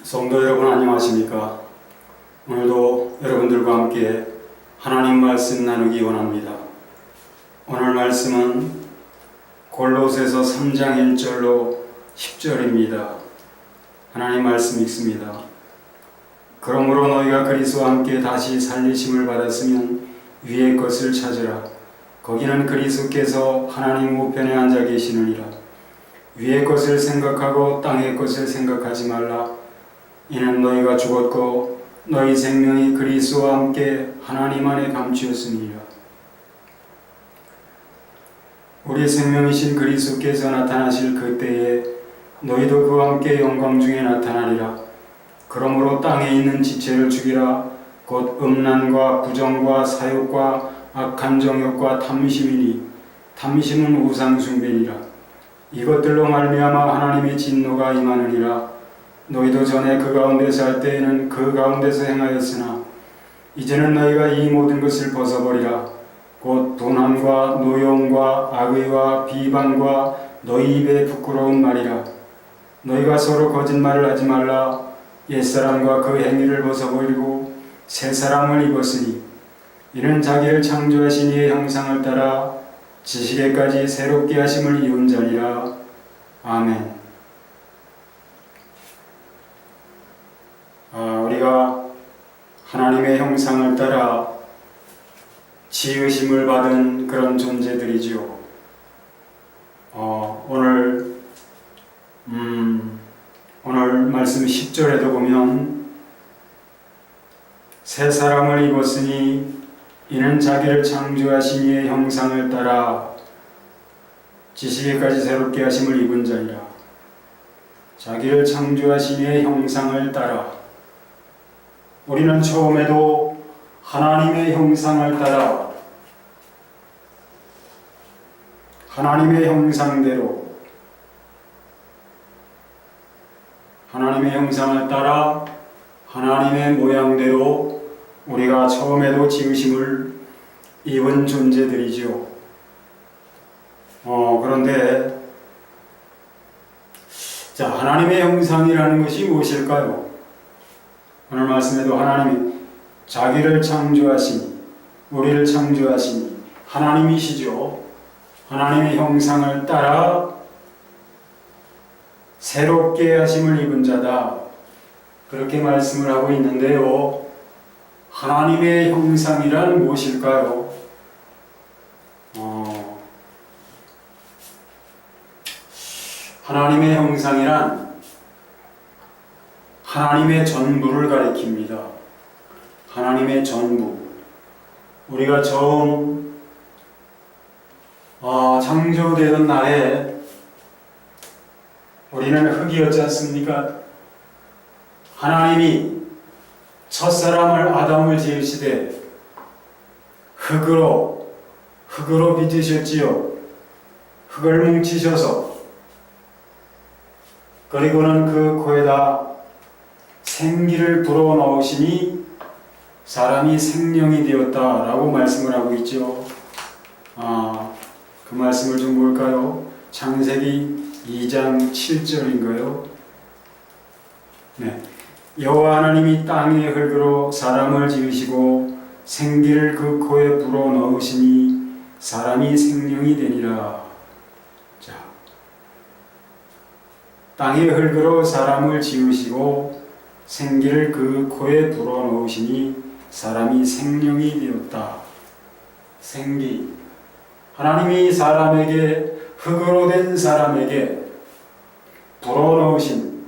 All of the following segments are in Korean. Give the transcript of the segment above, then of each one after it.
성도 여러분 안녕하십니까? 오늘도 여러분들과 함께 하나님 말씀 나누기 원합니다. 오늘 말씀은 골로새서 3장 1절로 10절입니다. 하나님 말씀 읽습니다. 그러므로 너희가 그리스도와 함께 다시 살리심을 받았으면 위의 것을 찾으라. 거기는 그리스도께서 하나님 우편에 앉아 계시느니라. 위의 것을 생각하고 땅의 것을 생각하지 말라. 이는 너희가 죽었고 너희 생명이 그리스도와 함께 하나님 안에 감추었음이니라. 우리 생명이신 그리스도께서 나타나실 그때에 너희도 그와 함께 영광 중에 나타나리라. 그러므로 땅에 있는 지체를 죽이라. 곧 음란과 부정과 사욕과 악한 정욕과 탐심이니 탐심은 우상 숭배니라. 이것들로 말미암아 하나님의 진노가 임하느니라. 너희도 전에 그 가운데 살 때에는 그 가운데서 행하였으나 이제는 너희가 이 모든 것을 벗어버리라. 곧 분함과 노여움과 악의와 비방과 너희 입에 부끄러운 말이라. 너희가 서로 거짓말을 하지 말라. 옛사람과 그 행위를 벗어버리고 새 사람을 입었으니 이는 자기를 창조하신 이의 형상을 따라 지식에까지 새롭게 하심을 이룬 자니라. 아멘. 우리가 하나님의 형상을 따라 지으심을 받은 그런 존재들이지요. 오늘 말씀 10절에도 보면 새 사람을 입었으니 이는 자기를 창조하신 이의 형상을 따라 지식에까지 새롭게 하심을 입은 자니라. 자기를 창조하신 이의 형상을 따라 우리는 처음에도 하나님의 형상을 따라 하나님의 형상대로 하나님의 형상을 따라 하나님의 모양대로 우리가 처음에도 지으심을 입은 존재들이죠. 그런데 하나님의 형상이라는 것이 무엇일까요? 오늘 말씀에도 하나님이 자기를 창조하시니 우리를 창조하시니 하나님이시죠. 하나님의 형상을 따라 새롭게 하심을 입은 자다. 그렇게 말씀을 하고 있는데요. 하나님의 형상이란 무엇일까요? 하나님의 형상이란 하나님의 전부를 가리킵니다. 하나님의 전부. 우리가 처음 창조되던 날에 우리는 흙이었지 않습니까? 하나님이 첫사람을 아담을 지으시되 흙으로 빚으셨지요. 흙을 뭉치셔서 그리고는 그 코에다 생기를 불어넣으시니 사람이 생명이 되었다라고 말씀을 하고 있죠. 그 말씀을 좀 볼까요? 창세기 2장 7절인가요? 네. 여호와 하나님이 땅의 흙으로 사람을 지으시고 생기를 그 코에 불어넣으시니 사람이 생명이 되니라. 땅의 흙으로 사람을 지으시고 생기를 그 코에 불어넣으시니 사람이 생명이 되었다. 생기. 하나님이 사람에게 흙으로 된 사람에게 불어넣으신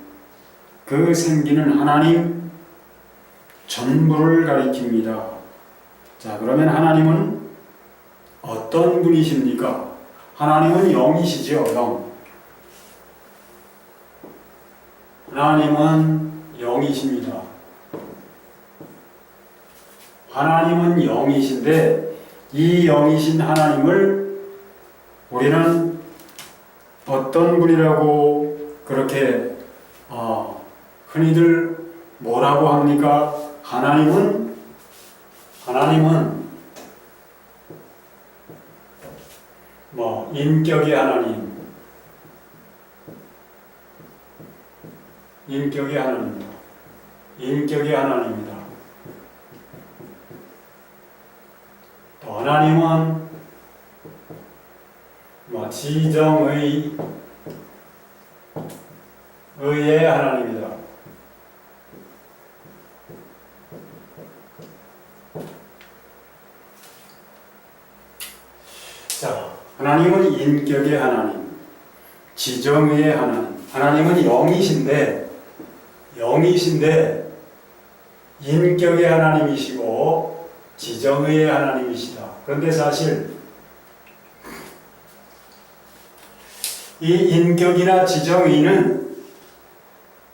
그 생기는 하나님 전부를 가리킵니다. 그러면 하나님은 어떤 분이십니까? 하나님은 영이시죠. 영. 하나님은 영이십니다. 하나님은 영이신데 이 영이신 하나님을 우리는 어떤 분이라고 그렇게 흔히들 뭐라고 합니까? 하나님은 인격의 하나님, 인격의 하나님입니다. 인격의 하나님이다. 또 하나님은 지정의 의의 하나님이다. 자, 하나님은 인격의 하나님, 지정의 하나님. 하나님은 영이신데 인격의 하나님이시고 지정의 하나님이시다. 그런데 사실 이 인격이나 지정의는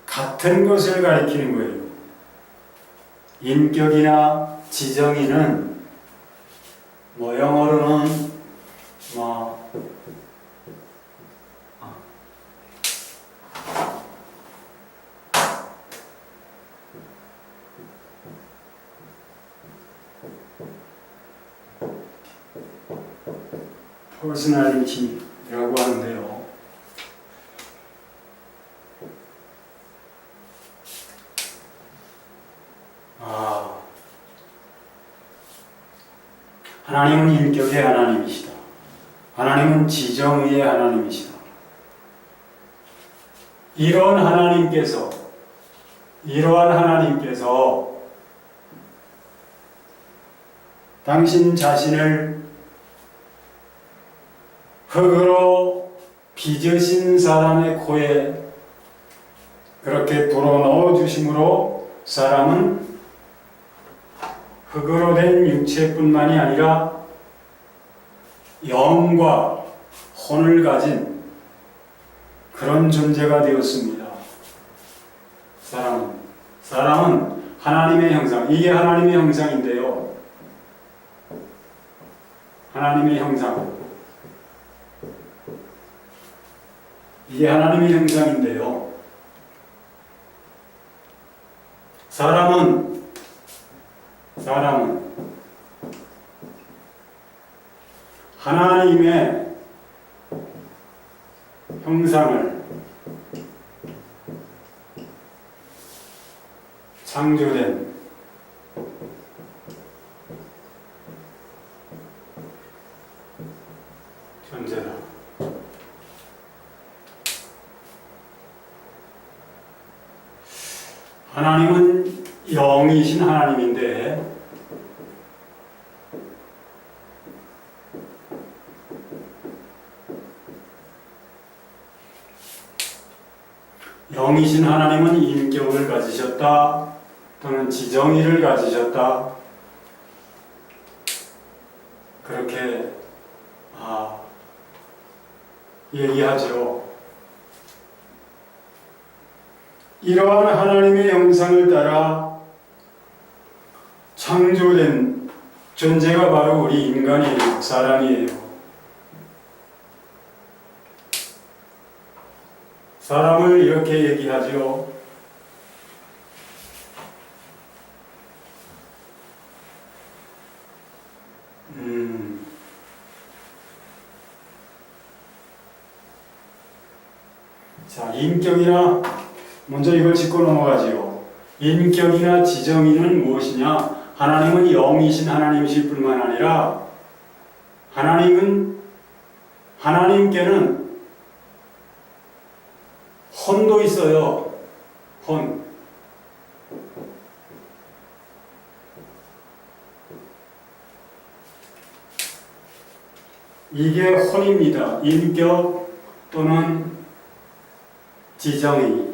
같은 것을 가리키는 거예요. 인격이나 지정의는 영어로는 퍼스널리티라고 하는데요. 하나님은 인격의 하나님이시다. 하나님은 지정의의 하나님이시다. 이러한 하나님께서 당신 자신을 흙으로 빚으신 사람의 코에 그렇게 불어넣어 주심으로 사람은 흙으로 된 육체뿐만이 아니라 영과 혼을 가진 그런 존재가 되었습니다. 사람은 하나님의 형상, 이게 하나님의 형상인데요. 하나님의 형상. 이게 하나님의 형상인데요. 사람은 하나님의 형상을 창조된 존재다. 하나님은 영이신 하나님인데 영이신 하나님은 인격을 가지셨다 또는 지정의를 가지셨다 그렇게 얘기하죠. 이러한 하나님의 형상을 따라 창조된 존재가 바로 우리 인간이에요. 사람이에요. 사람을 이렇게 얘기하죠. 자, 인격이나 먼저 이걸 짚고 넘어가지요. 인격이나 지정의는 무엇이냐? 하나님은 영이신 하나님이실 뿐만 아니라 하나님께는 혼도 있어요. 혼. 이게 혼입니다. 인격 또는 지정의.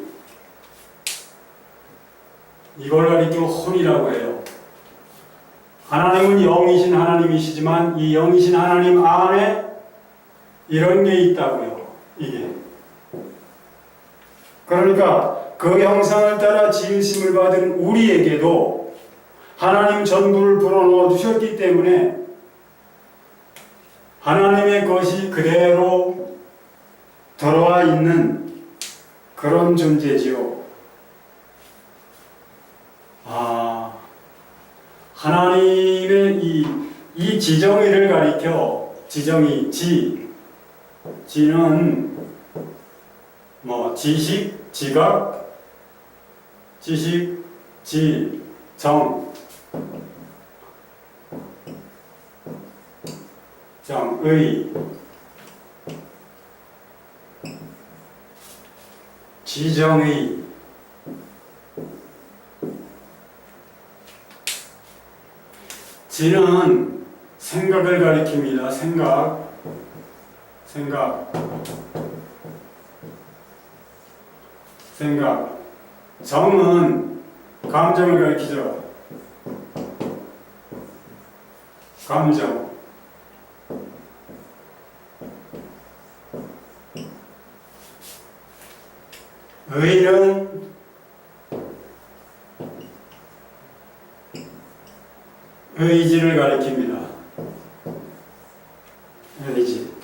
이걸 가리켜 혼이라고 해요. 하나님은 영이신 하나님이시지만 이 영이신 하나님 안에 이런 게 있다고요. 이게. 그러니까 그 형상을 따라 지으심을 받은 우리에게도 하나님 전부를 불어넣어 주셨기 때문에 하나님의 것이 그대로 들어와 있는 그런 존재지요. 하나님의 이 지정의를 가리켜 지정의 지는 지식, 지각, 지식, 지, 정, 의, 지정의, 지는 생각을 가리킵니다. 생각. 정은 감정을 가리키죠. 감정. 의는 의지를 가리킵니다. 의지.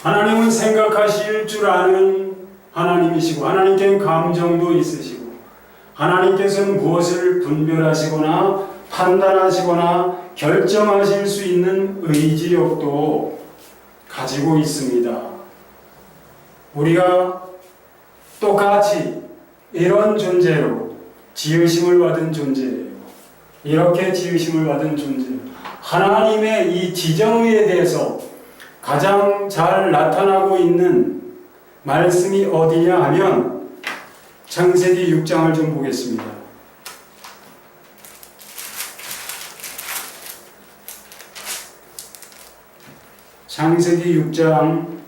하나님은 생각하실 줄 아는 하나님이시고 하나님께는 감정도 있으시고 하나님께서는 무엇을 분별하시거나 판단하시거나 결정하실 수 있는 의지력도 가지고 있습니다. 우리가 똑같이 이런 존재로 지으심을 받은 존재예요. 이렇게 지으심을 받은 존재예요. 하나님의 이 지정의에 대해서 가장 잘 나타나고 있는 말씀이 어디냐 하면 창세기 6장을 좀 보겠습니다. 창세기 6장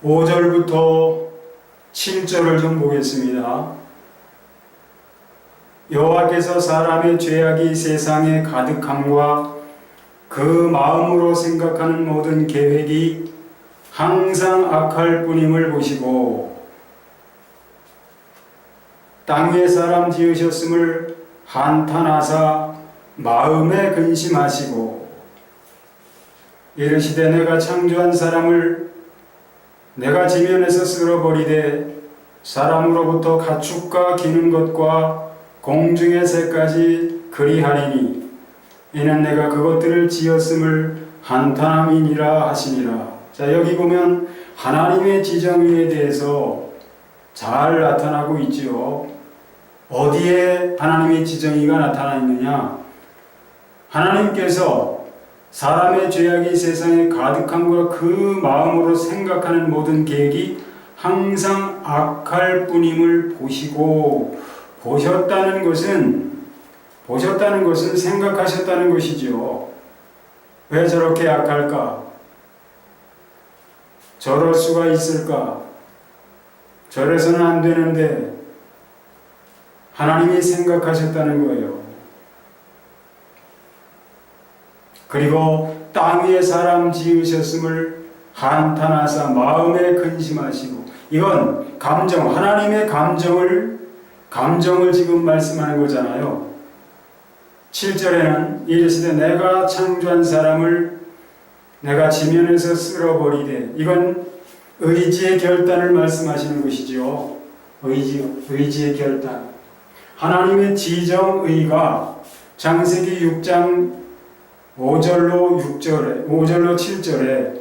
5절부터 7절을 좀 보겠습니다. 여호와께서 사람의 죄악이 세상에 가득함과 그 마음으로 생각하는 모든 계획이 항상 악할 뿐임을 보시고 땅 위에 사람 지으셨음을 한탄하사 마음에 근심하시고 이르시되 내가 창조한 사람을 내가 지면에서 쓸어버리되 사람으로부터 가축과 기는 것과 공중의 새까지 그리하리니 이는 내가 그것들을 지었음을 한탄함이니라 하시니라. 자, 여기 보면 하나님의 지정의에 대해서 잘 나타나고 있지요. 어디에 하나님의 지정의가 나타나 있느냐? 하나님께서 사람의 죄악이 세상에 가득함과 그 마음으로 생각하는 모든 계획이 항상 악할 뿐임을 보시고 보셨다는 것은 생각하셨다는 것이죠. 왜 저렇게 악할까? 저럴 수가 있을까? 저래서는 안 되는데 하나님이 생각하셨다는 거예요. 그리고 땅 위에 사람 지으셨음을 한탄하사 마음에 근심하시고 이건 감정, 하나님의 감정을 지금 말씀하는 거잖아요. 7절에는 이르시되 내가 창조한 사람을 내가 지면에서 쓸어버리되 이건 의지의 결단을 말씀하시는 것이죠. 의지의 결단. 하나님의 지정의가 창세기 6장 5절로 7절에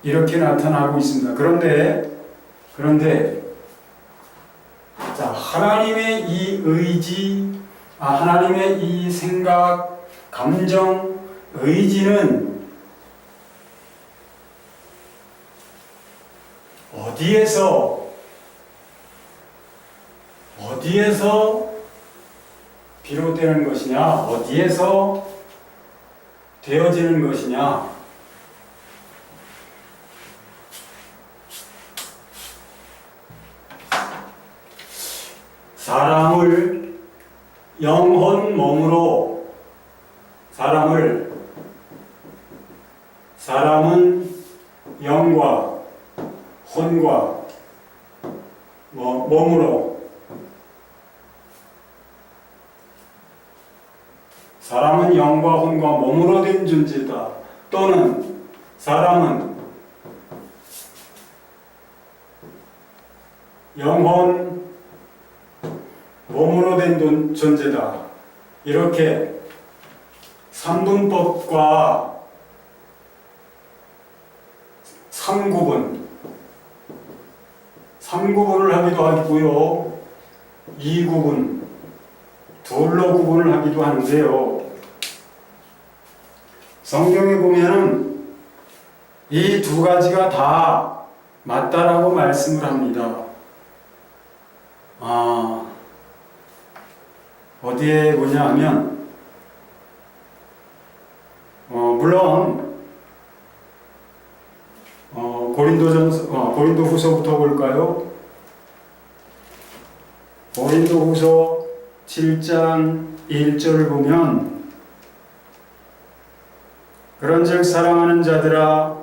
이렇게 나타나고 있습니다. 그런데 자, 하나님의 이 의지, 하나님의 이 생각, 감정, 의지는 어디에서 비롯되는 것이냐? 어디에서 되어지는 것이냐? 사람을 영혼 몸으로 사람은 영과 혼과 몸으로 사람은 영과 혼과 몸으로 된 존재다. 또는 사람은 영혼 몸으로 된 존재다. 이렇게 삼분법과 삼구분 3구분을 하기도 하고요. 2구분, 둘로 구분을 하기도 하는데요. 성경에 보면은 이 두 가지가 다 맞다라고 말씀을 합니다. 어디에 뭐냐 하면, 물론, 고린도 후서부터 볼까요? 고린도 후서 7장 1절을 보면, 그런즉 사랑하는 자들아,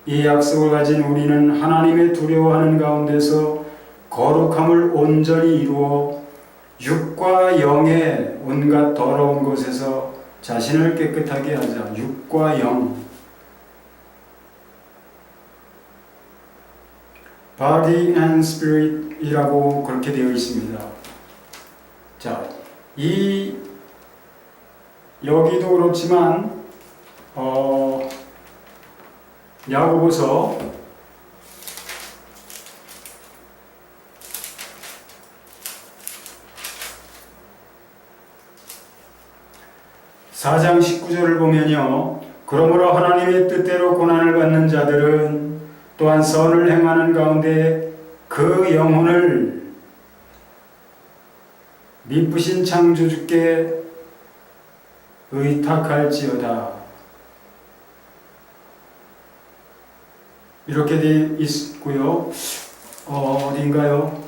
이 약속을 가진 우리는 하나님의 두려워하는 가운데서 거룩함을 온전히 이루어 육과 영의 온갖 더러운 것에서 자신을 깨끗하게 하자. 육과 영, body and spirit 이라고 그렇게 되어 있습니다. 자, 여기도 그렇지만 야고보서 4장 19절을 보면요. 그러므로 하나님의 뜻대로 고난을 받는 자들은 또한 선을 행하는 가운데 그 영혼을 미쁘신 창조주께 의탁할지어다. 이렇게 되어 있고요. 어딘가요?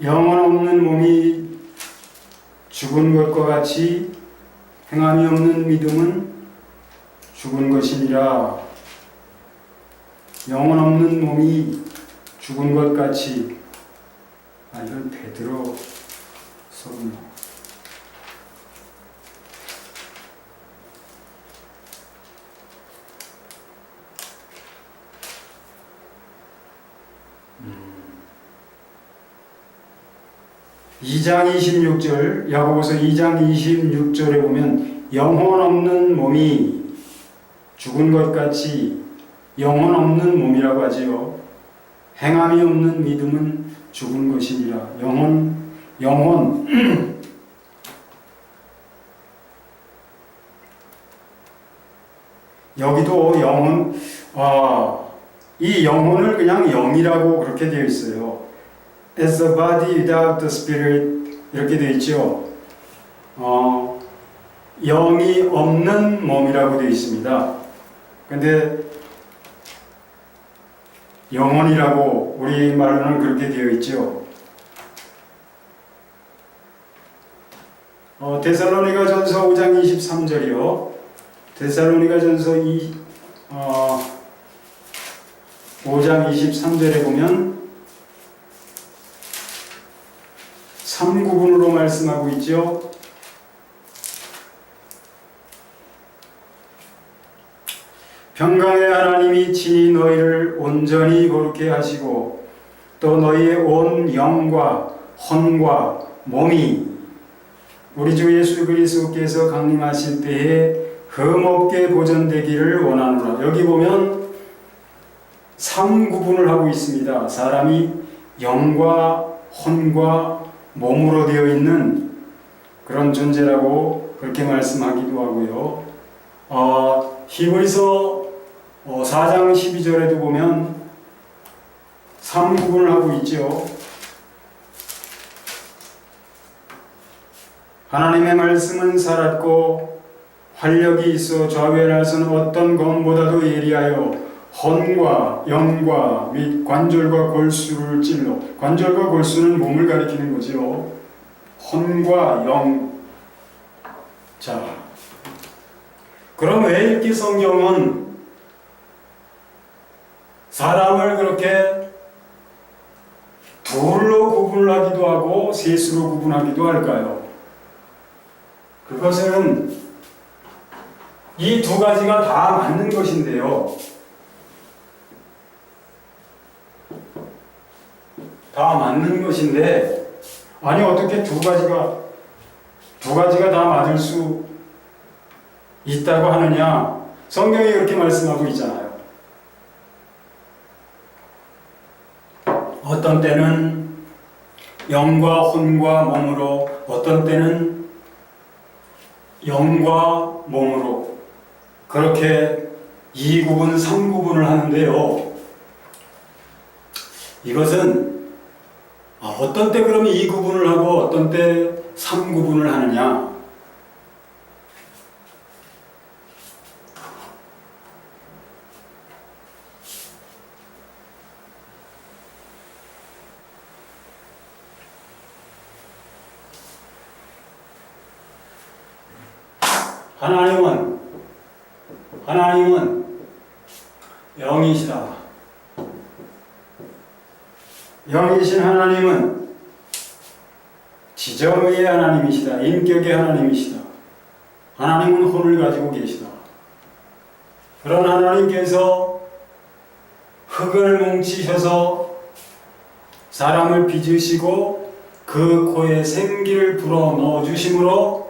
영혼 없는 몸이 죽은 것과 같이 행함이 없는 믿음은 죽은 것이니라. 영혼 없는 몸이 죽은 것 같이. 이건 베드로 서문요. 야고보서 2장 26절에 보면 영혼 없는 몸이 죽은 것 같이, 영혼 없는 몸이라고 하지요. 행함이 없는 믿음은 죽은 것이니라. 영혼 여기도 영혼, 이 영혼을 그냥 영이라고 그렇게 되어 있어요. As a body without the spirit 이렇게 되어 있죠. 영이 없는 몸이라고 되어 있습니다. 근데 영혼이라고 우리말로는 그렇게 되어 있죠. 데살로니가전서 5장 23절이요. 데살로니가전서 5장 23절에 보면 3구분으로 말씀하고 있죠. 평강의 하나님이 친히 너희를 온전히 거룩해 하시고 또 너희의 온 영과 혼과 몸이 우리 주 예수 그리스도께서 강림하실 때에 흠없게 보존되기를 원하노라. 여기 보면 3구분을 하고 있습니다. 사람이 영과 혼과 몸으로 되어 있는 그런 존재라고 그렇게 말씀하기도 하고요. 히브리서 4장 12절에도 보면 3구분을 하고 있죠. 하나님의 말씀은 살았고 활력이 있어 좌우할 수는 어떤 검보다도 예리하여 혼과 영과 및 관절과 골수를 찔러. 관절과 골수는 몸을 가리키는 거죠. 혼과 영. 자, 그럼 왜 이렇게 성경은 사람을 그렇게 둘로 구분하기도 하고 셋으로 구분하기도 할까요? 그것은 이 두 가지가 다 맞는 것인데요. 다 맞는 것인데 아니 어떻게 두 가지가 다 맞을 수 있다고 하느냐? 성경이 그렇게 말씀하고 있잖아요. 어떤 때는 영과 혼과 몸으로, 어떤 때는 영과 몸으로, 그렇게 2구분, 3구분을 하는데요. 이것은 어떤 때 그러면 2구분을 하고 어떤 때 3구분을 하느냐? 하나님은 영이시다. 영이신 하나님은 지정의 하나님이시다. 인격의 하나님이시다. 하나님은 혼을 가지고 계시다. 그런 하나님께서 흙을 뭉치셔서 사람을 빚으시고 그 코에 생기를 불어 넣어주심으로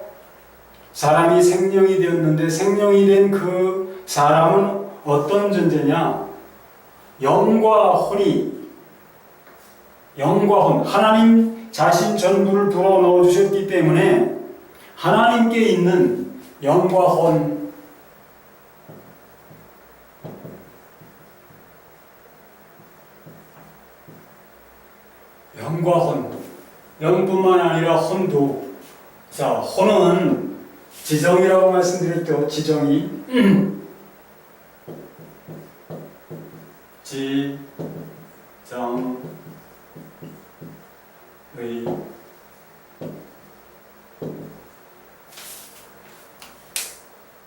사람이 생명이 되었는데, 생명이 된 그 사람은 어떤 존재냐? 영과 혼이, 영과 혼, 하나님 자신 전부를 불어 넣어주셨기 때문에 하나님께 있는 영과 혼, 영과 혼, 영뿐만 아니라 혼도. 자, 혼은 지정이라고 말씀드렸죠. 지정이. 지정의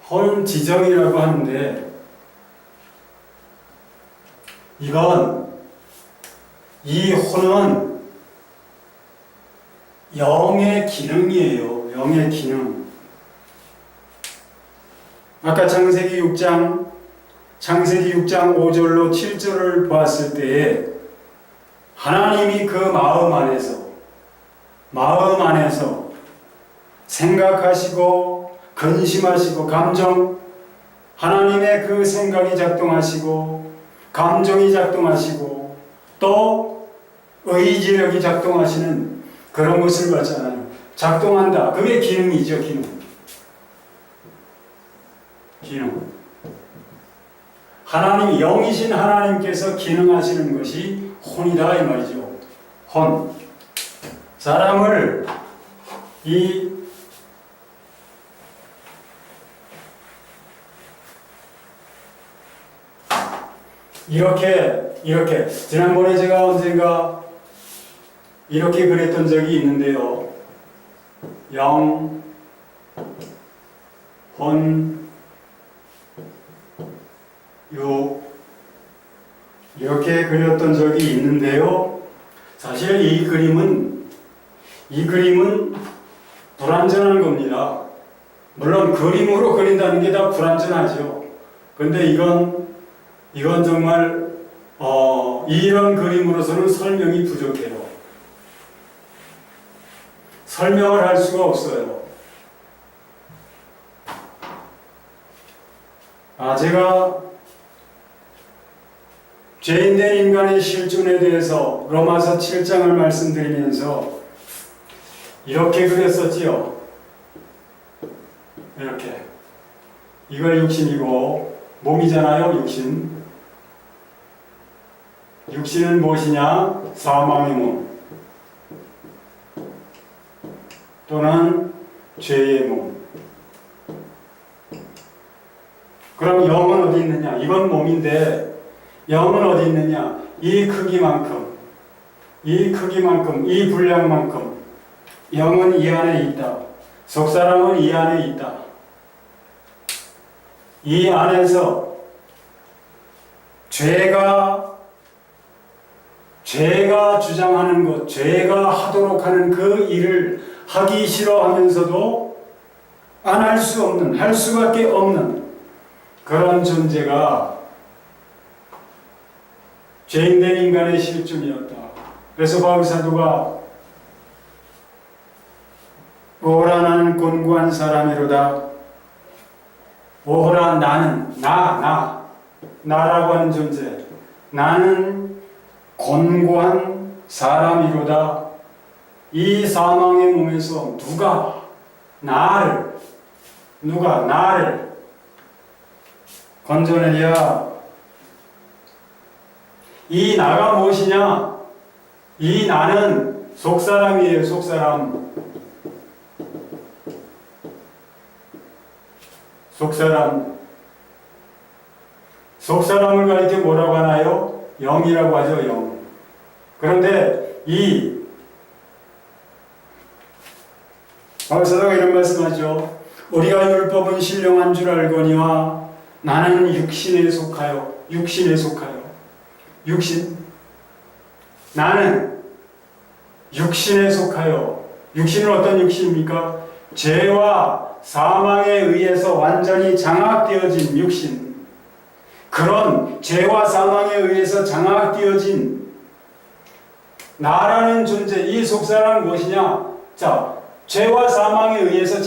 혼 지정이라고 하는데, 이 혼은 영의 기능이에요. 영의 기능. 아까 창세기 6장 5절로 7절을 보았을 때에 하나님이 그 마음 안에서 생각하시고 근심하시고 하나님의 그 생각이 작동하시고 감정이 작동하시고 또 의지력이 작동하시는 그런 것을 봤잖아요. 작동한다. 그게 기능이죠. 기능. 하나님, 영이신 하나님께서 기능하시는 것이 혼이다 이 말이죠. 혼. 사람을 이렇게 지난번에 제가 언젠가 이렇게 그랬던 적이 있는데요. 영, 혼, 유, 이렇게 그렸던 적이 있는데요. 사실 이 그림은 불완전한 겁니다. 물론 그림으로 그린다는 게 다 불완전하죠. 근데 이건 정말 이런 그림으로서는 설명이 부족해요. 설명을 할 수가 없어요. 제가 죄인된 인간의 실존에 대해서 로마서 7장을 말씀드리면서 이렇게 그렸었지요. 이렇게. 이걸 육신이고 몸이잖아요. 육신은 무엇이냐? 사망의 몸 또는 죄의 몸. 그럼 영은 어디 있느냐? 이건 몸인데 영은 어디 있느냐? 이 크기만큼, 이 분량만큼 영은 이 안에 있다. 속사람은 이 안에 있다. 이 안에서 죄가 주장하는 것, 죄가 하도록 하는 그 일을 하기 싫어하면서도 안 할 수 없는, 할 수밖에 없는 그런 존재가 죄인된 인간의 실존이었다. 그래서 바울 사도가 오호라 나는 곤고한 사람이로다. 오호라 나는 나라고 하는 존재. 나는 곤고한 사람이로다. 이 사망의 몸에서 누가 나를 건져내랴. 이 나가 무엇이냐? 이 나는 속사람이에요. 속사람. 속사람을 가리켜 뭐라고 하나요? 영이라고 하죠. 영. 그런데 이 바울사도가 이런 말씀하죠. 우리가 율법은 신령한 줄 알거니와 나는 육신에 속하여. 나는 육신에 속하여. 육신은 어떤 육신입니까? 죄와 사망에 의해서 완전히 장악되어진 육신. 그런 죄와 사망에 의해서 장악되어진 나라는 존재, 이 속사람은 무엇이냐? 자, 죄와 사망에 의해서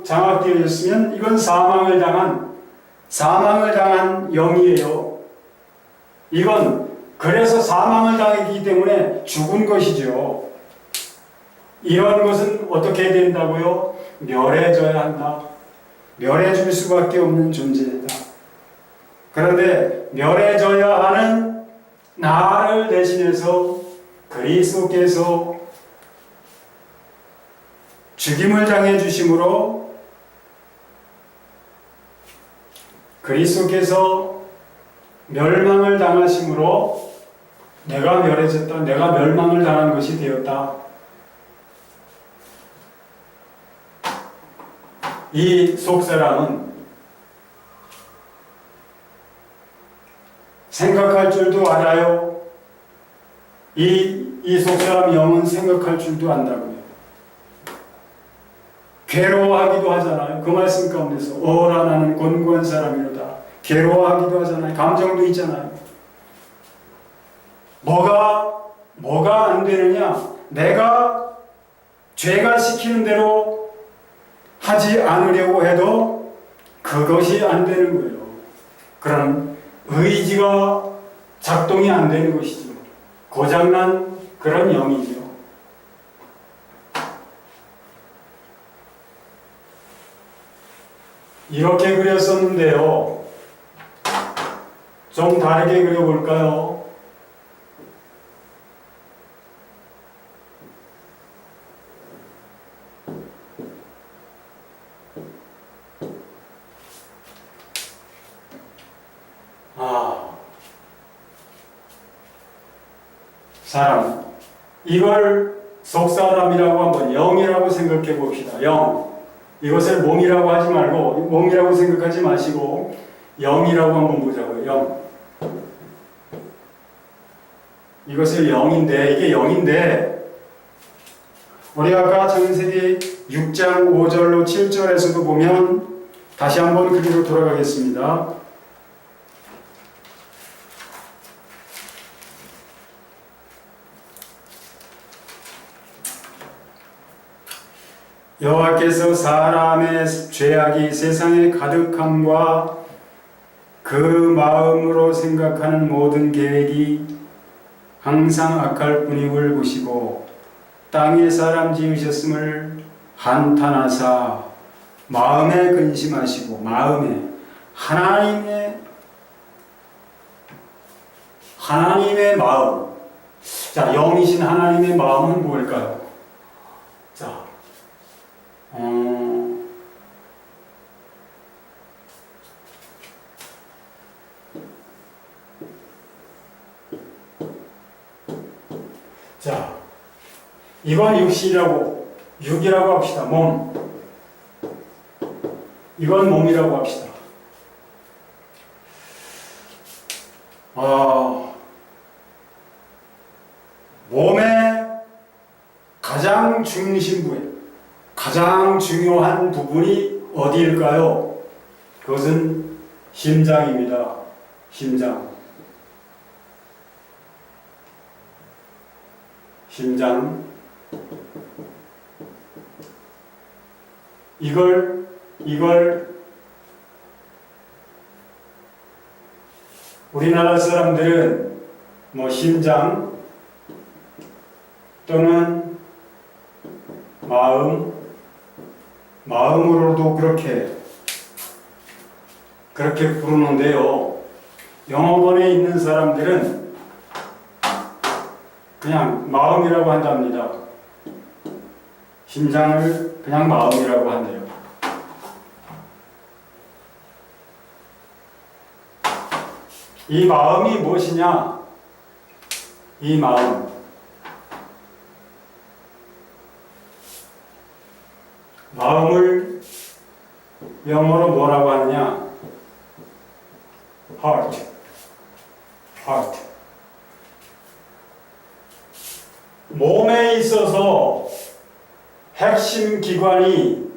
장악되어졌으면 이건 사망을 당한 영이에요. 이건 그래서 사망을 당했기 때문에 죽은 것이죠. 이런 것은 어떻게 된다고요? 멸해져야 한다. 멸해질 수밖에 없는 존재다. 그런데 멸해져야 하는 나를 대신해서 그리스도께서 죽임을 당해 주심으로 그리스도께서 멸망을 당하심으로 내가 멸해졌다. 내가 멸망을 당한 것이 되었다. 이 속사람은 생각할 줄도 알아요. 이 속사람 영은 생각할 줄도 안다고요. 괴로워하기도 하잖아요. 그 말씀 가운데서 오라 나는 곤고한 사람이로다. 괴로워하기도 하잖아요. 감정도 있잖아요. 뭐가 안 되느냐? 내가 죄가 시키는 대로 하지 않으려고 해도 그것이 안 되는 거예요. 그럼 의지가 작동이 안 되는 것이죠. 고장난 그런 영이죠. 이렇게 그렸었는데요. 좀 다르게 그려볼까요? 사람. 이걸 속사람이라고 한번 영이라고 생각해 봅시다. 영. 이것을 몸이라고 하지 말고, 몸이라고 생각하지 마시고, 영이라고 한번 보자고요. 영. 이것을 이게 영인데, 우리 아까 창세기 6장 5절로 7절에서도 보면, 다시 한번 그리로 돌아가겠습니다. 여호와께서 사람의 죄악이 세상에 가득함과 그 마음으로 생각하는 모든 계획이 항상 악할 뿐임을 보시고 땅에 사람 지으셨음을 한탄하사 마음에 근심하시고 마음에 하나님의 마음. 자, 영이신 하나님의 마음은 뭘까요? 자, 자, 이건 육이라고 합시다. 몸. 이건 몸이라고 합시다. 몸의 가장 중심부에 가장 중요한 부분이 어디일까요? 그것은 심장입니다. 심장. 이걸 우리나라 사람들은 뭐 심장 또는 마음으로도 그렇게 부르는데요. 영어권에 있는 사람들은 그냥 마음이라고 한답니다. 심장을 그냥 마음이라고 한대요. 이 마음이 무엇이냐? 이 마음을 영어로 뭐라고 하느냐? heart. 몸에 있어서 핵심 기관이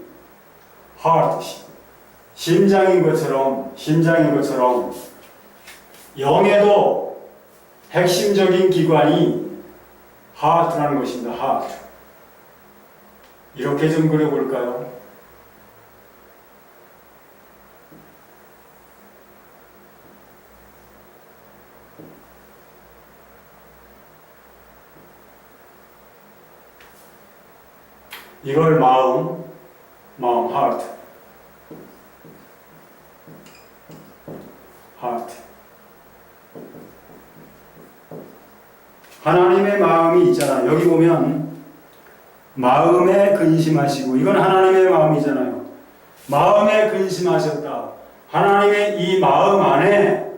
heart, 심장인 것처럼 영에도 핵심적인 기관이 heart라는 것입니다. heart. 이렇게 좀 그려볼까요? 이걸 마음, heart. 하나님의 마음이 있잖아요. 여기 보면 마음에 근심하시고, 이건 하나님의 마음이잖아요. 마음에 근심하셨다. 하나님의 이 마음 안에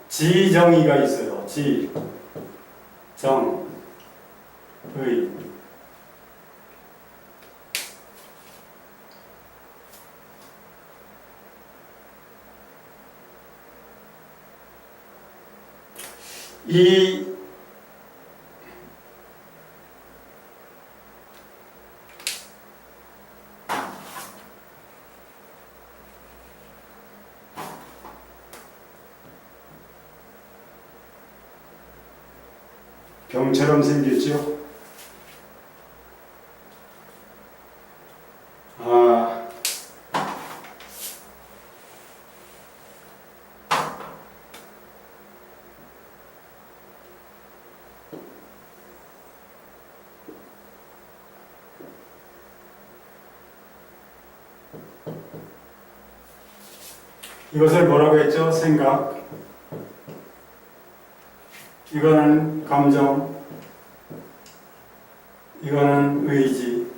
지정의가 있어요. 의. 이 병처럼 생겼죠? 이것을 뭐라고 했죠? 생각. 이거는 감정. 이거는 의지.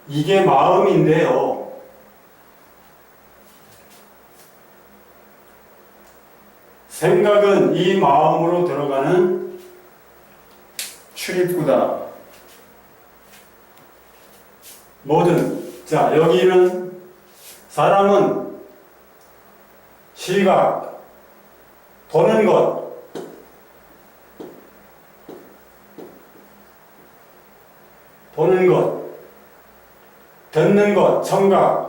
이게 마음인데요. 생각은 이 마음으로 들어가는 출입구다. 자, 여기는 사람은 시각, 보는 것, 듣는 것, 청각,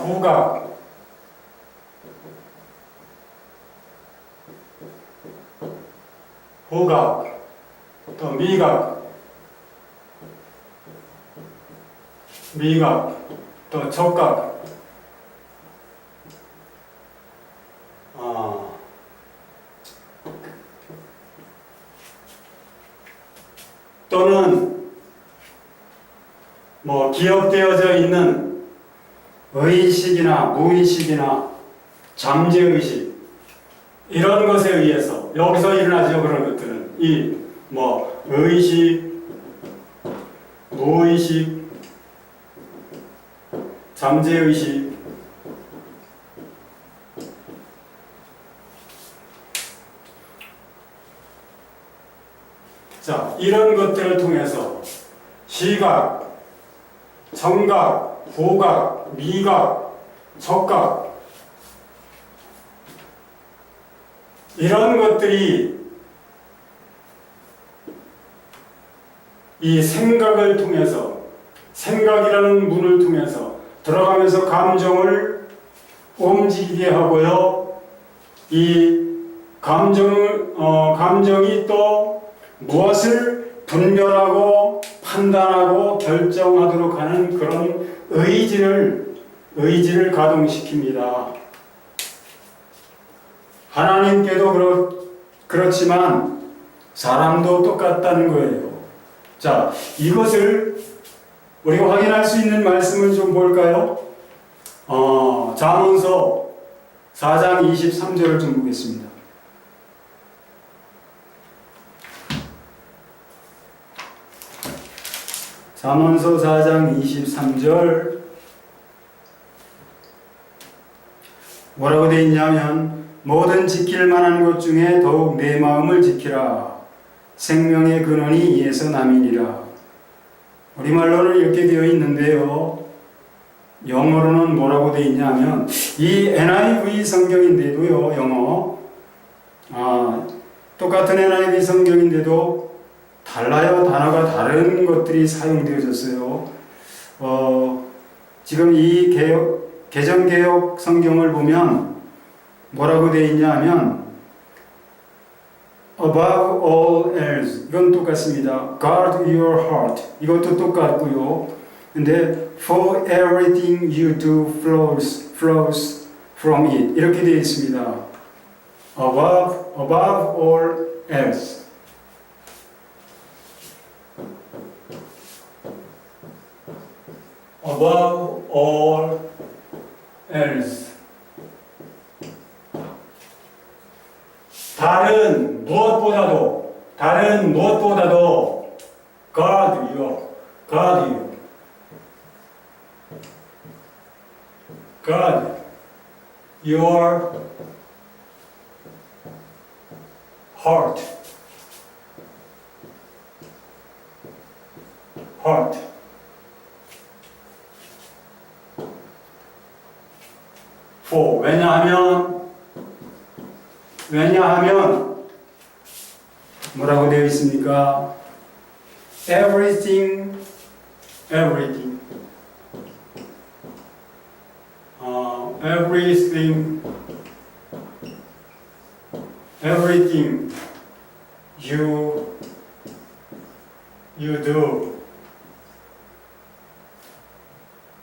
후각, 후각, 또 미각, 또 촉각. 또는 뭐 기억되어져 있는 의식이나 무의식이나 잠재의식, 이런 것에 의해서 여기서 일어나죠. 그런 것들은 이 뭐 의식, 무의식, 잠재의식, 자, 이런 것들을 통해서 시각, 청각, 후각, 미각, 촉각, 이런 것들이 이 생각을 통해서 생각이라는 문을 통해서 들어가면서 감정을 움직이게 하고요. 이 감정이 또 무엇을 분별하고 판단하고 결정하도록 하는 그런 의지를 가동시킵니다. 하나님께도 그렇지만 사람도 똑같다는 거예요. 자, 이것을 우리가 확인할 수 있는 말씀을 좀 볼까요? 잠언서 4장 23절을 좀 보겠습니다. 잠언서 4장 23절 뭐라고 되어 있냐면 모든 지킬 만한 것 중에 더욱 내 마음을 지키라. 생명의 근원이 이에서 남이니라. 우리말로는 이렇게 되어 있는데요. 영어로는 뭐라고 되어 있냐면 이 NIV 성경인데도요. 영어 똑같은 NIV 성경인데도 달라요. 단어가 다른 것들이 사용되어졌어요. 지금 이 개정개혁 성경을 보면 뭐라고 되어 있냐면 above all else 이건 똑같습니다. guard your heart 이것도 똑같고요. 근데 for everything you do flows from it 이렇게 되어 있습니다. above all else above all else 다른 무엇보다도 guard your heart for 왜냐하면 뭐라고 되어 있습니까? everything you do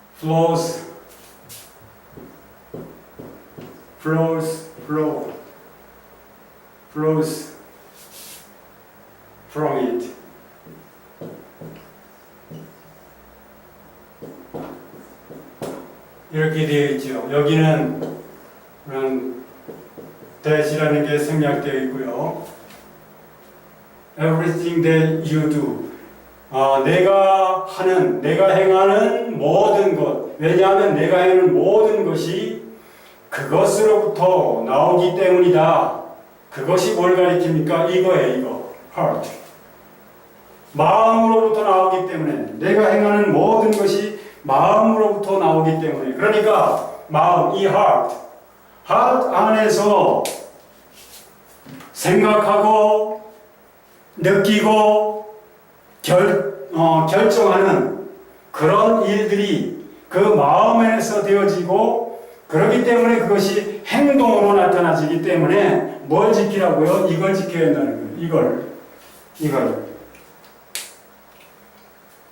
flows from it. 이렇게 되어 있죠. 여기는 that이라는 게 생략되어 있고요. Everything that you do. 내가 행하는 모든 것. 왜냐하면 내가 행하는 모든 것이 그것으로부터 나오기 때문이다. 그것이 뭘 가리킵니까? 이거예요, 이거. heart. 마음으로부터 나오기 때문에 내가 행하는 모든 것이 마음으로부터 나오기 때문에 그러니까 마음, 이 heart 안에서 생각하고 느끼고 결정하는 그런 일들이 그 마음에서 되어지고 그렇기 때문에 그것이 행동으로 나타나지기 때문에 뭘 지키라고요? 이걸 지켜야 한다는 거예요. 이걸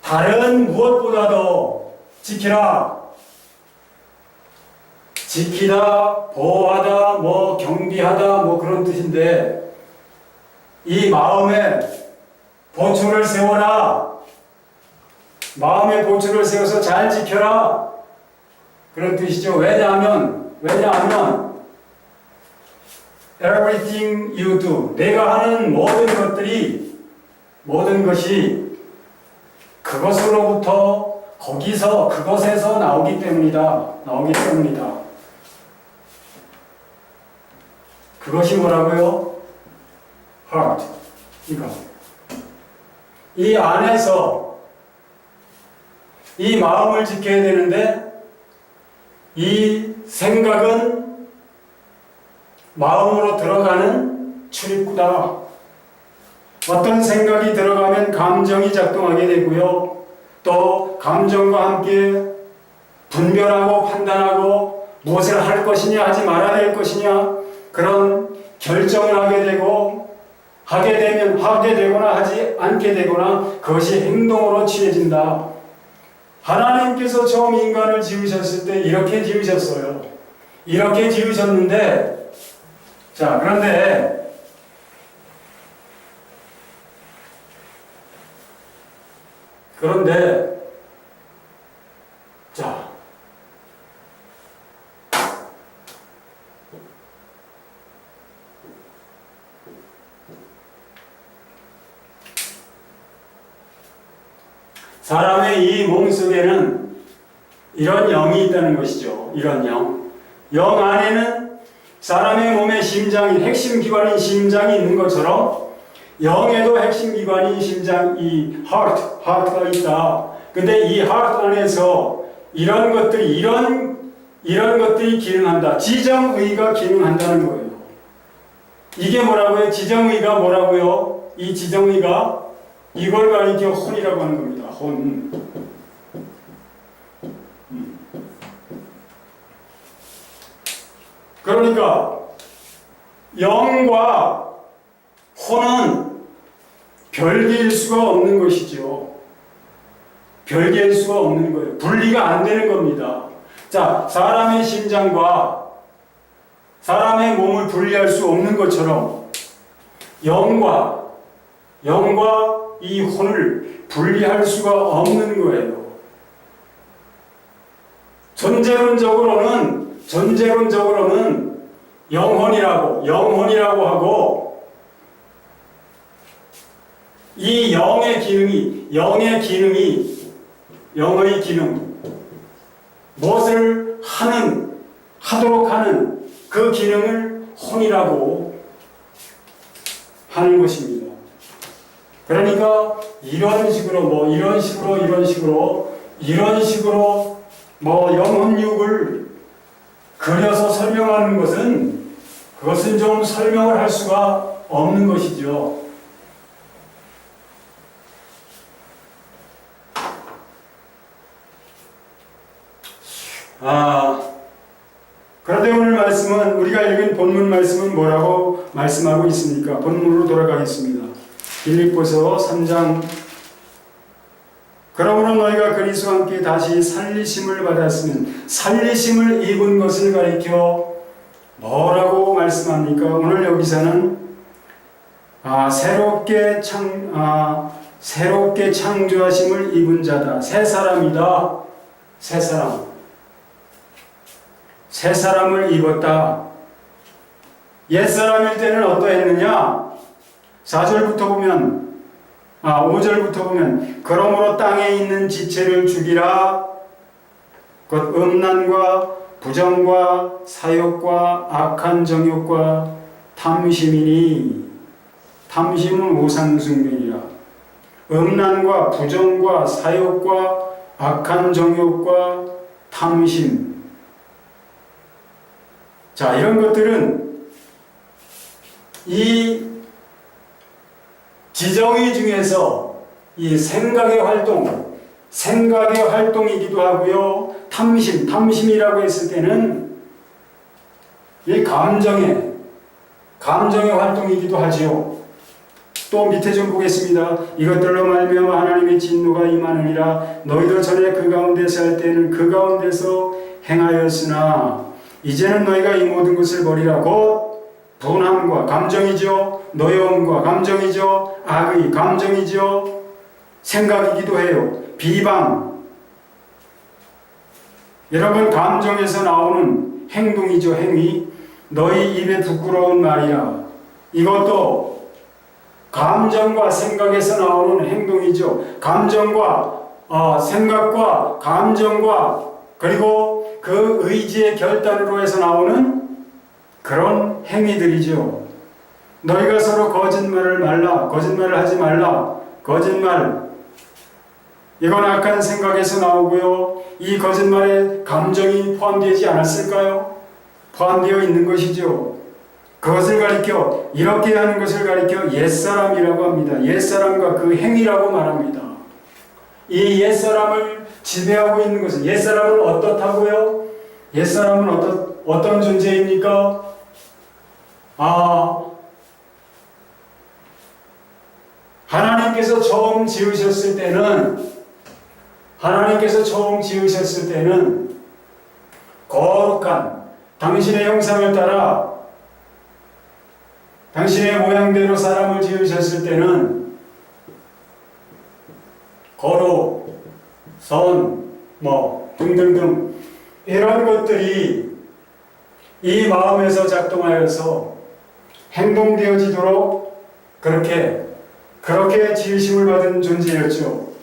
다른 무엇보다도 지키라. 지키다, 보호하다, 경비하다, 그런 뜻인데 이 마음에 보초를 세워라. 마음에 보초를 세워서 잘 지켜라. 그런 뜻이죠. 왜냐하면 everything you do 내가 하는 모든 것이 그것으로부터 그것에서 나오기 때문이다. 그것이 뭐라고요? heart. 이거. 이 안에서 이 마음을 지켜야 되는데 이 생각은 마음으로 들어가는 출입구다. 어떤 생각이 들어가면 감정이 작동하게 되고요. 또 감정과 함께 분별하고 판단하고 무엇을 할 것이냐 하지 말아야 될 것이냐 그런 결정을 하게 되고 하게 되거나 하지 않게 되거나 그것이 행동으로 취해진다. 하나님께서 처음 인간을 지으셨을 때 이렇게 지으셨어요. 이렇게 지으셨는데 자 그런데 자 사람의 이 몸 속에는 이런 영이 있다는 것이죠. 이런 영. 영 안에는 사람의 몸의 심장이 핵심 기관인 심장이 있는 것처럼 영에도 핵심 기관인 심장, 이 heart가 있다. 근데 이 heart 안에서 이런 것들이 기능한다. 지정의가 기능한다는 거예요. 이게 뭐라고요? 지정의가 뭐라고요? 이 지정의가 이걸 가리켜 혼이라고 하는 겁니다. 혼. 그러니까 영과 혼은 별개일 수가 없는 것이죠. 별개일 수가 없는 거예요. 분리가 안 되는 겁니다. 자, 사람의 심장과 사람의 몸을 분리할 수 없는 것처럼 영과 이 혼을 분리할 수가 없는 거예요. 전제론적으로는 영혼이라고 하고 이 영의 기능 무엇을 하도록 하는 그 기능을 혼이라고 하는 것입니다. 그러니까 이런 식으로 영혼육을 그려서 설명하는 그것은 좀 설명을 할 수가 없는 것이죠. 그런데 오늘 우리가 읽은 본문 말씀은 뭐라고 말씀하고 있습니까? 본문으로 돌아가겠습니다. 빌립보서 3장. 그러므로 너희가 그리스도와 함께 다시 살리심을 받았으면 살리심을 입은 것을 가리켜 뭐라고 말씀합니까? 오늘 여기서는 새롭게 창조하심을 입은 자다. 새 사람이다. 새 사람을 입었다. 옛사람일 때는 어떠했느냐? 5절부터 보면 그러므로 땅에 있는 지체를 죽이라. 곧 음란과 부정과 사욕과 악한 정욕과 탐심이니 탐심은 우상숭배니라. 음란과 부정과 사욕과 악한 정욕과 탐심. 자, 이런 것들은 이 지정의 중에서 이 생각의 활동이기도 하고요. 탐심이라고 했을 때는 이 감정의 활동이기도 하지요. 또 밑에 좀 보겠습니다. 이것들로 말미암아 하나님의 진노가 임하느니라. 너희도 전에 그 가운데서 할 때는 그 가운데서 행하였으나 이제는 너희가 이 모든 것을 버리라. 곧 분함과 감정이죠. 노여움과 감정이죠. 악의 감정이죠. 생각이기도 해요. 비방. 여러분, 감정에서 나오는 행동이죠. 행위. 너희 입에 부끄러운 말이라. 이것도 감정과 생각에서 나오는 행동이죠. 감정과 생각과 감정과 그리고 그 의지의 결단으로 해서 나오는 그런 행위들이죠. 너희가 서로 거짓말을 하지 말라. 거짓말. 이건 악한 생각에서 나오고요. 이 거짓말에 감정이 포함되지 않았을까요? 포함되어 있는 것이죠. 그것을 가리켜, 이렇게 하는 것을 가리켜 옛사람이라고 합니다. 옛사람과 그 행위라고 말합니다. 이 옛사람을 지배하고 있는 것은, 옛사람은 어떻다고요? 옛사람은 어떤 존재입니까? 하나님께서 처음 지으셨을 때는 거룩한 당신의 형상을 따라 당신의 모양대로 사람을 지으셨을 때는 거룩, 선, 등등등 이런 것들이 이 마음에서 작동하여서 행동되어지도록 그렇게 지으심을 받은 존재였죠.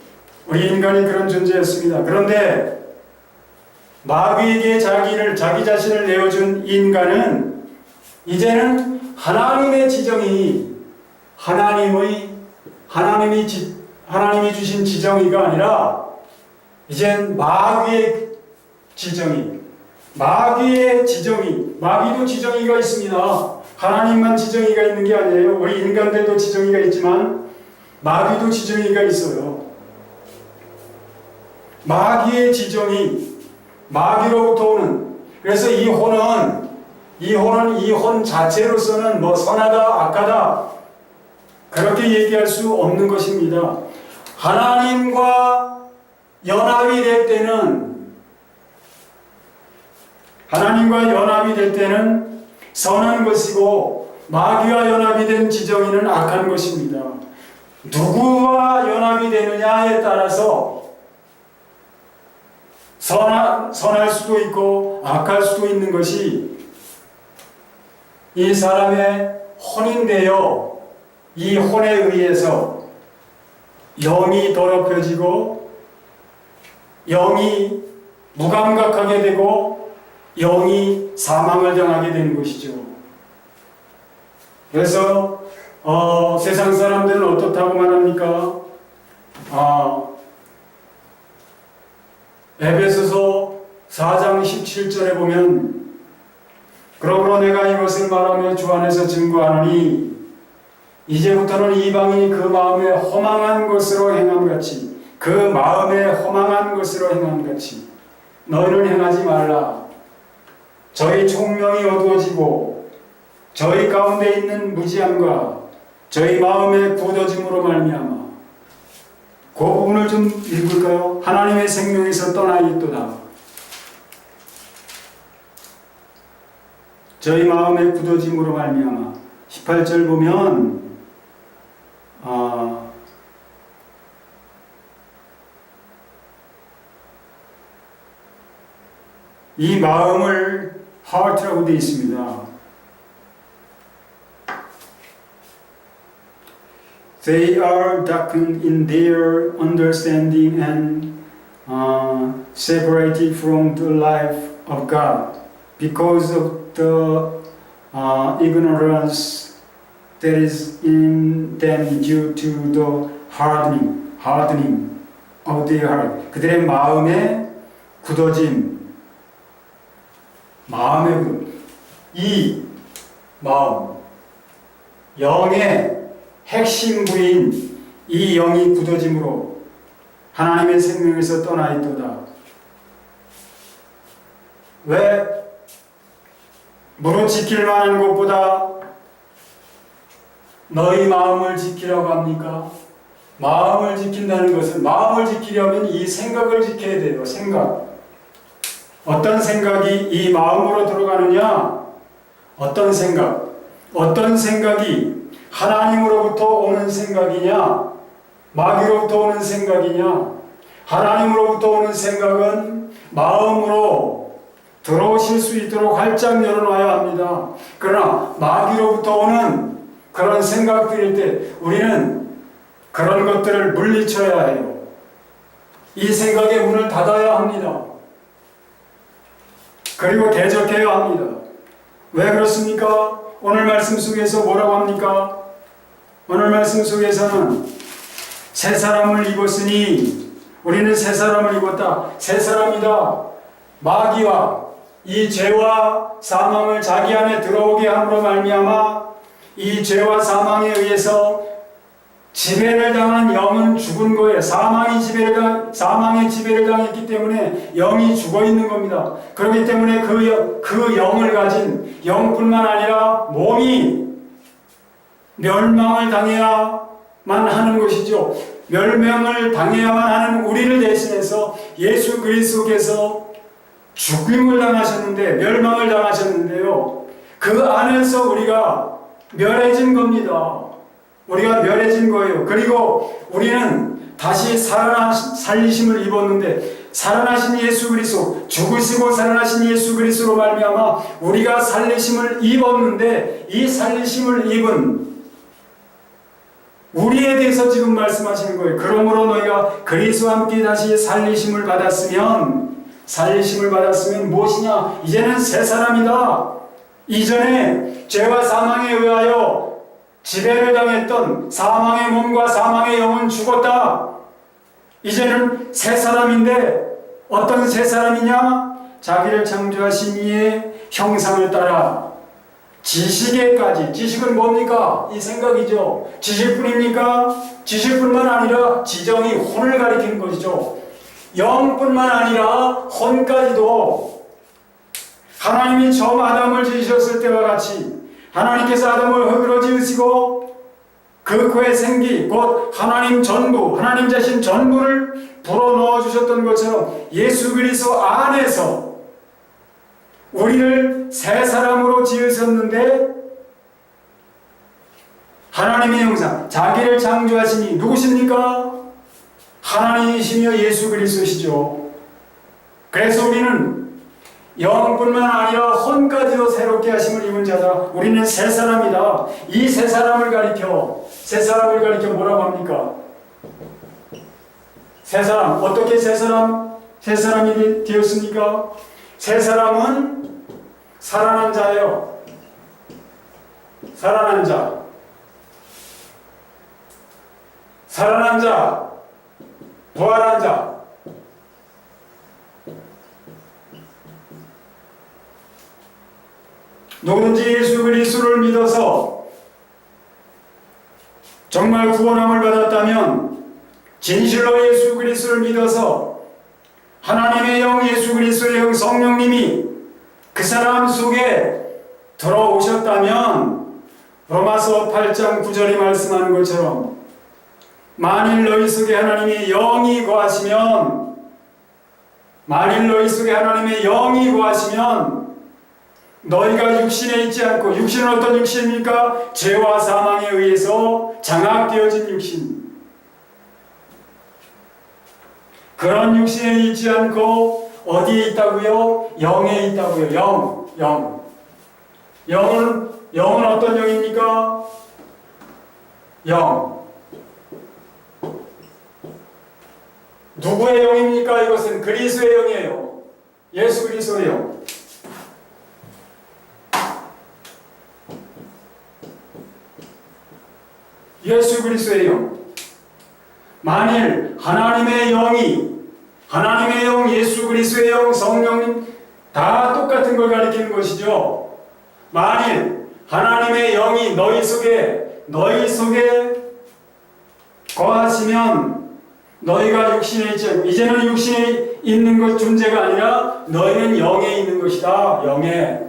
우리 인간이 그런 존재였습니다. 그런데 마귀에게 자기 자신을 내어준 인간은 이제는 하나님의 지정이 하나님이 주신 지정이가 아니라 이젠 마귀의 지정이, 마귀도 지정이가 있습니다. 하나님만 지정이가 있는 게 아니에요. 우리 인간들도 지정이가 있지만 마귀도 지정이가 있어요. 마귀의 지정이, 마귀로부터 오는, 그래서 이 혼은 이 혼 자체로서는 선하다, 악하다 그렇게 얘기할 수 없는 것입니다. 하나님과 연합이 될 때는 선한 것이고 마귀와 연합이 된 지정이는 악한 것입니다. 누구와 연합이 되느냐에 따라서 선할 수도 있고 악할 수도 있는 것이 이 사람의 혼인데요. 이 혼에 의해서 영이 더럽혀지고 영이 무감각하게 되고 영이 사망을 당하게 되는 것이죠. 그래서 세상 사람들은 어떻다고 말합니까? 에베소서 4장 17절에 보면 그러므로 내가 이것을 말하며 주 안에서 증거하노니 이제부터는 이방인이 그 마음에 허망한 것으로 행함같이 너희는 행하지 말라. 저희 총명이 어두워지고 저희 가운데 있는 무지함과 저희 마음의 굳어짐으로 말미암아. 그 부분을 좀 읽을까요? 하나님의 생명에서 떠나 있도다. 저희 마음의 굳어짐으로 말미암아. 18절 보면 이 마음을 heart라고 되어 있습니다. They are darkened in their understanding and separated from the life of God because of the ignorance that is in them due to the hardening of their heart. 그들의 마음의 굳어짐, 이 마음, 영의 핵심 부인 이 영이 굳어짐으로 하나님의 생명에서 떠나 있도다. 왜 무릇 지킬 만한 것보다 너희 마음을 지키라고 합니까? 마음을 지킨다는 것은, 마음을 지키려면 이 생각을 지켜야 돼요. 생각. 어떤 생각이 이 마음으로 들어가느냐? 어떤 생각이 하나님으로부터 오는 생각이냐? 마귀로부터 오는 생각이냐? 하나님으로부터 오는 생각은 마음으로 들어오실 수 있도록 활짝 열어놔야 합니다. 그러나 마귀로부터 오는 그런 생각들일 때 우리는 그런 것들을 물리쳐야 해요. 이 생각의 문을 닫아야 합니다. 그리고 대적해야 합니다. 왜 그렇습니까? 오늘 말씀 속에서 뭐라고 합니까? 오늘 말씀 속에서는 새 사람을 입었으니 우리는 새 사람을 입었다. 새 사람이다. 마귀와 이 죄와 사망을 자기 안에 들어오게 함으로 말미암아 이 죄와 사망에 의해서 지배를 당한 영은 죽은 거예요. 사망의 지배를 당했기 때문에 영이 죽어 있는 겁니다. 그렇기 때문에 그 영을 가진 영뿐만 아니라 몸이 멸망을 당해야만 하는 것이죠. 멸망을 당해야만 하는 우리를 대신해서 예수 그리스도께서 죽임을 당하셨는데, 멸망을 당하셨는데요, 그 안에서 우리가 멸해진 겁니다. 우리가 멸해진 거예요. 그리고 우리는 다시 살리심을 입었는데, 살아나신 예수 그리스도, 죽으시고 살아나신 예수 그리스도로 말미암아 우리가 살리심을 입었는데, 이 살리심을 입은 우리에 대해서 지금 말씀하시는 거예요. 그러므로 너희가 그리스도와 함께 다시 살리심을 받았으면 무엇이냐? 이제는 새 사람이다. 이전에 죄와 사망에 의하여 지배를 당했던 사망의 몸과 사망의 영은 죽었다. 이제는 새 사람인데, 어떤 새 사람이냐? 자기를 창조하신 이의 형상을 따라 지식에까지. 지식은 뭡니까? 이 생각이죠. 지식뿐입니까? 지식뿐만 아니라 지정이 혼을 가리키는 것이죠. 영뿐만 아니라 혼까지도. 하나님이 처음 아담을 지으셨을 때와 같이 하나님께서 아담을 흙으로 지으시고 그 코에 생기, 곧 하나님 전부, 하나님 자신 전부를 불어넣어 주셨던 것처럼 예수 그리스도 안에서 우리를 새 사람으로 지으셨는데, 하나님의 형상, 자기를 창조하시니 누구십니까? 하나님이시며 예수 그리스도시죠. 그래서 우리는 영뿐만 아니라 혼까지도 새롭게 하심을 입은 자다. 우리는 새 사람이다. 이 새 사람을 가리켜 뭐라고 합니까? 새 사람, 어떻게 새 사람이 되었습니까? 새 사람은 살아난 자예요. 살아난 자, 부활한 자. 누구든지 예수 그리스도를 믿어서 정말 구원함을 받았다면, 진실로 예수 그리스도를 믿어서 하나님의 영, 예수 그리스도의 영, 성령님이 그 사람 속에 들어오셨다면, 로마서 8장 9절이 말씀하는 것처럼 만일 너희 속에 하나님의 영이 거하시면, 너희가 육신에 있지 않고, 육신은 어떤 육신입니까? 죄와 사망에 의해서 장악되어진 육신, 그런 육신에 있지 않고 어디에 있다고요? 영에 있다고요. 영은 어떤 영입니까? 영. 누구의 영입니까? 이것은 그리스도의 영이에요. 예수 그리스도의 영. 예수 그리스도의 영. 만일 하나님의 영, 예수 그리스도의 영, 성령님 다 똑같은 걸 가리키는 것이죠. 만일 하나님의 영이 너희 속에 거하시면 너희가 육신에 있지 않고, 이제는 육신에 있는 것 존재가 아니라 너희는 영에 있는 것이다. 영에.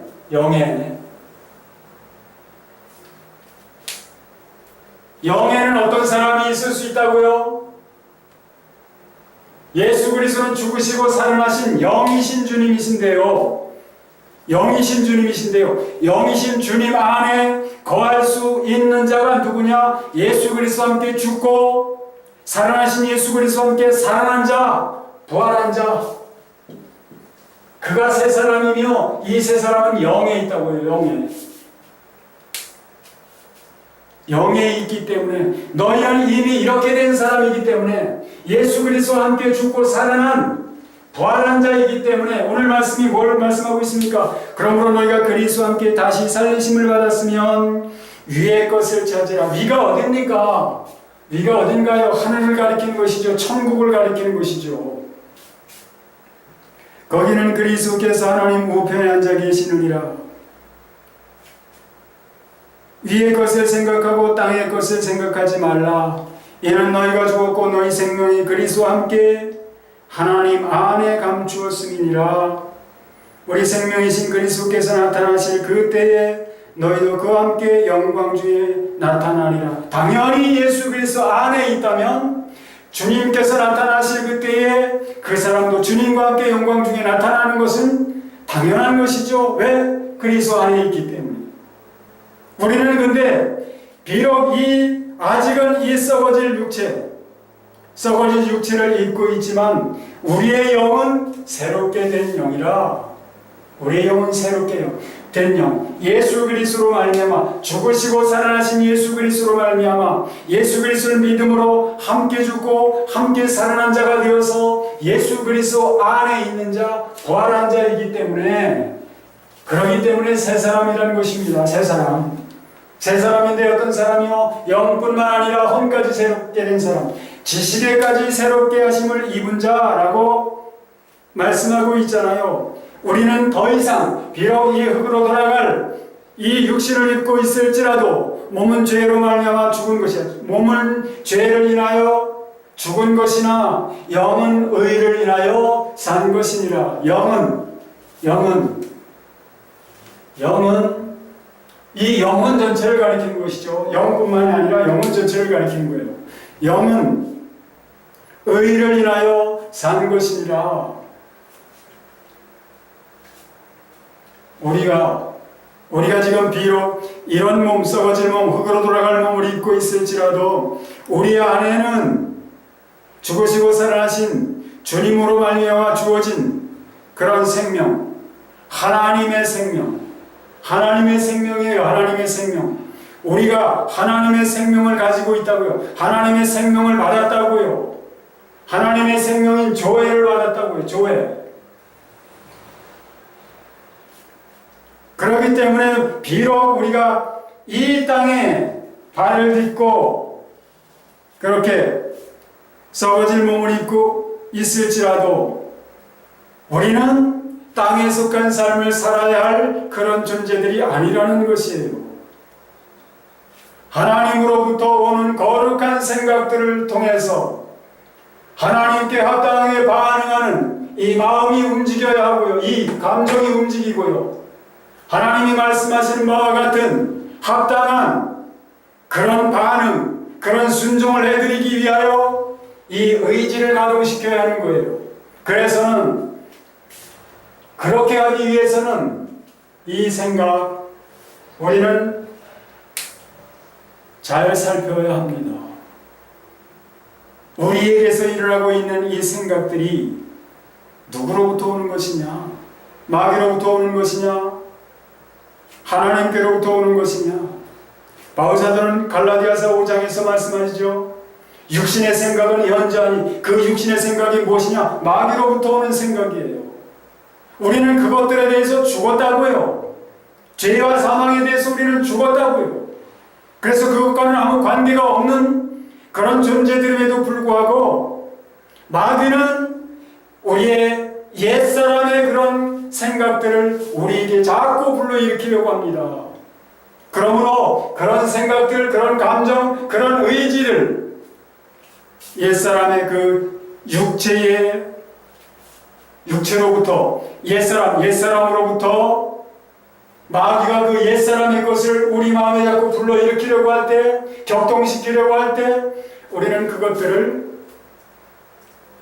영에는 어떤 사람이 있을 수 있다고요? 예수 그리스도는 죽으시고 살아나신 영이신 주님이신데요. 영이신 주님 안에 거할 수 있는 자가 누구냐? 예수 그리스도와 함께 죽고 살아나신 예수 그리스도와 함께 살아난 자, 부활한 자. 그가 새 사람이며 이 새 사람은 영에 있다고요. 영에 있기 때문에, 너희는 이미 이렇게 된 사람이기 때문에, 예수 그리스도와 함께 죽고 살아난 부활한 자이기 때문에, 오늘 말씀이 뭘 말씀하고 있습니까? 그러므로 너희가 그리스도와 함께 다시 살리심을 받았으면 위의 것을 찾으라. 위가 어딥니까? 위가 어딘가요? 하늘을 가리키는 것이죠. 천국을 가리키는 것이죠. 거기는 그리스도께서 하나님 우편에 앉아 계시느니라. 위의 것을 생각하고 땅의 것을 생각하지 말라. 이는 너희가 죽었고 너희 생명이 그리스도와 함께 하나님 안에 감추었음이니라. 우리 생명이신 그리스도께서 나타나실 그때에 너희도 그와 함께 영광 중에 나타나리라. 당연히 예수 그리스도 안에 있다면 주님께서 나타나실 그때에 그 사람도 주님과 함께 영광 중에 나타나는 것은 당연한 것이죠. 왜? 그리스도 안에 있기 때문에. 우리는 근데 비록 아직은 이 썩어질 육체를 입고 있지만 우리의 영은 새롭게 된 영이라. 우리의 영은 새롭게 된 영, 예수 그리스도로 말미암아 죽으시고 살아나신 예수 그리스도로 말미암아 예수 그리스도를 믿음으로 함께 죽고 함께 살아난 자가 되어서 예수 그리스도 안에 있는 자, 부활한 자이기 때문에, 그러기 때문에 새 사람이라는 것입니다. 새 사람인데 어떤 사람이요? 영뿐만 아니라 혼까지 새롭게 된 사람, 지식에까지 새롭게 하심을 입은 자라고 말씀하고 있잖아요. 우리는 더 이상 비록 이 흙으로 돌아갈 이 육신을 입고 있을지라도 몸은 죄로 말미암아 죽은 것이야. 몸은 죄를 인하여 죽은 것이나 영은 의를 인하여 산 것이니라. 영은 이 영혼 전체를 가리키는 것이죠. 영뿐만이 아니라 영혼 전체를 가리키는 거예요. 영은 의를 인하여 산 것이니라. 우리가 지금 비록 이런 몸, 썩어질 몸, 흙으로 돌아갈 몸을 입고 있을지라도 우리 안에는 죽으시고 살아나신 주님으로 말미암아 주어진 그런 생명, 하나님의 생명이에요. 하나님의 생명. 우리가 하나님의 생명을 가지고 있다고요. 하나님의 생명을 받았다고요. 하나님의 생명인 조회를 받았다고요. 조회. 그렇기 때문에 비록 우리가 이 땅에 발을 딛고 그렇게 썩어질 몸을 입고 있을지라도 우리는 땅에 속한 삶을 살아야 할 그런 존재들이 아니라는 것이에요. 하나님으로부터 오는 거룩한 생각들을 통해서 하나님께 합당하게 반응하는 이 마음이 움직여야 하고요. 이 감정이 움직이고요. 하나님이 말씀하시는 바와 같은 합당한 그런 반응, 그런 순종을 해드리기 위하여 이 의지를 가동시켜야 하는 거예요. 그래서는 그렇게 하기 위해서는 이 생각 우리는 잘 살펴야 합니다. 우리에게서 일어나고 있는 이 생각들이 누구로부터 오는 것이냐? 마귀로부터 오는 것이냐? 하나님께로부터 오는 것이냐? 바울사도는 갈라디아서 5장에서 말씀하시죠. 육신의 생각은 현저하니 그 육신의 생각이 무엇이냐? 마귀로부터 오는 생각이에요. 우리는 그것들에 대해서 죽었다고요. 죄와 사망에 대해서 우리는 죽었다고요. 그래서 그것과는 아무 관계가 없는 그런 존재들임에도 불구하고 마귀는 우리의 옛사람의 그런 생각들을 우리에게 자꾸 불러일으키려고 합니다. 그러므로 그런 생각들, 그런 감정, 그런 의지를 옛사람의 그 육체로부터 옛사람으로부터 마귀가 그 옛사람의 것을 우리 마음에 자꾸 불러일으키려고 할 때, 격동시키려고 할 때 우리는 그것들을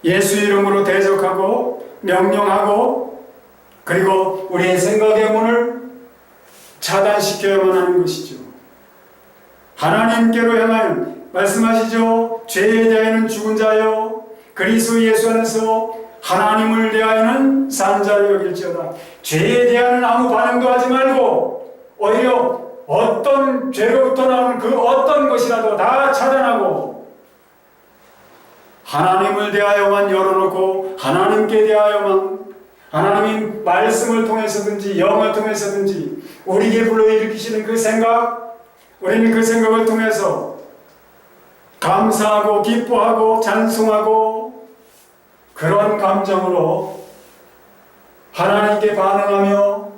예수 이름으로 대적하고 명령하고 그리고 우리의 생각의 문을 차단시켜야만 하는 것이죠. 하나님께로 향하여 말씀하시죠. 죄에 대하여는 죽은 자요 그리스도 예수 안에서 하나님을 대하여는 산 자로 여길지어다. 죄에 대한 아무 반응도 하지 말고 오히려 어떤 죄로부터 나오는 그 어떤 것이라도 다 차단하고 하나님을 대하여만 열어놓고 하나님께 대하여만 하나님의 말씀을 통해서든지 영을 통해서든지 우리에게 불러일으키시는 그 생각, 우리는 그 생각을 통해서 감사하고 기뻐하고 찬송하고 그런 감정으로 하나님께 반응하며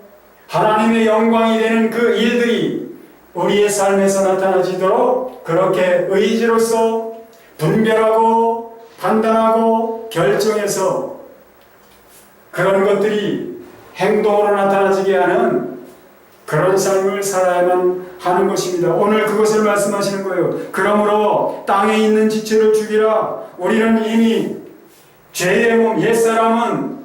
하나님의 영광이 되는 그 일들이 우리의 삶에서 나타나지도록 그렇게 의지로서 분별하고 판단하고 결정해서 그런 것들이 행동으로 나타나지게 하는 그런 삶을 살아야만 하는 것입니다. 오늘 그것을 말씀하시는 거예요. 그러므로 땅에 있는 지체를 죽이라. 우리는 이미 죄의 몸, 옛사람은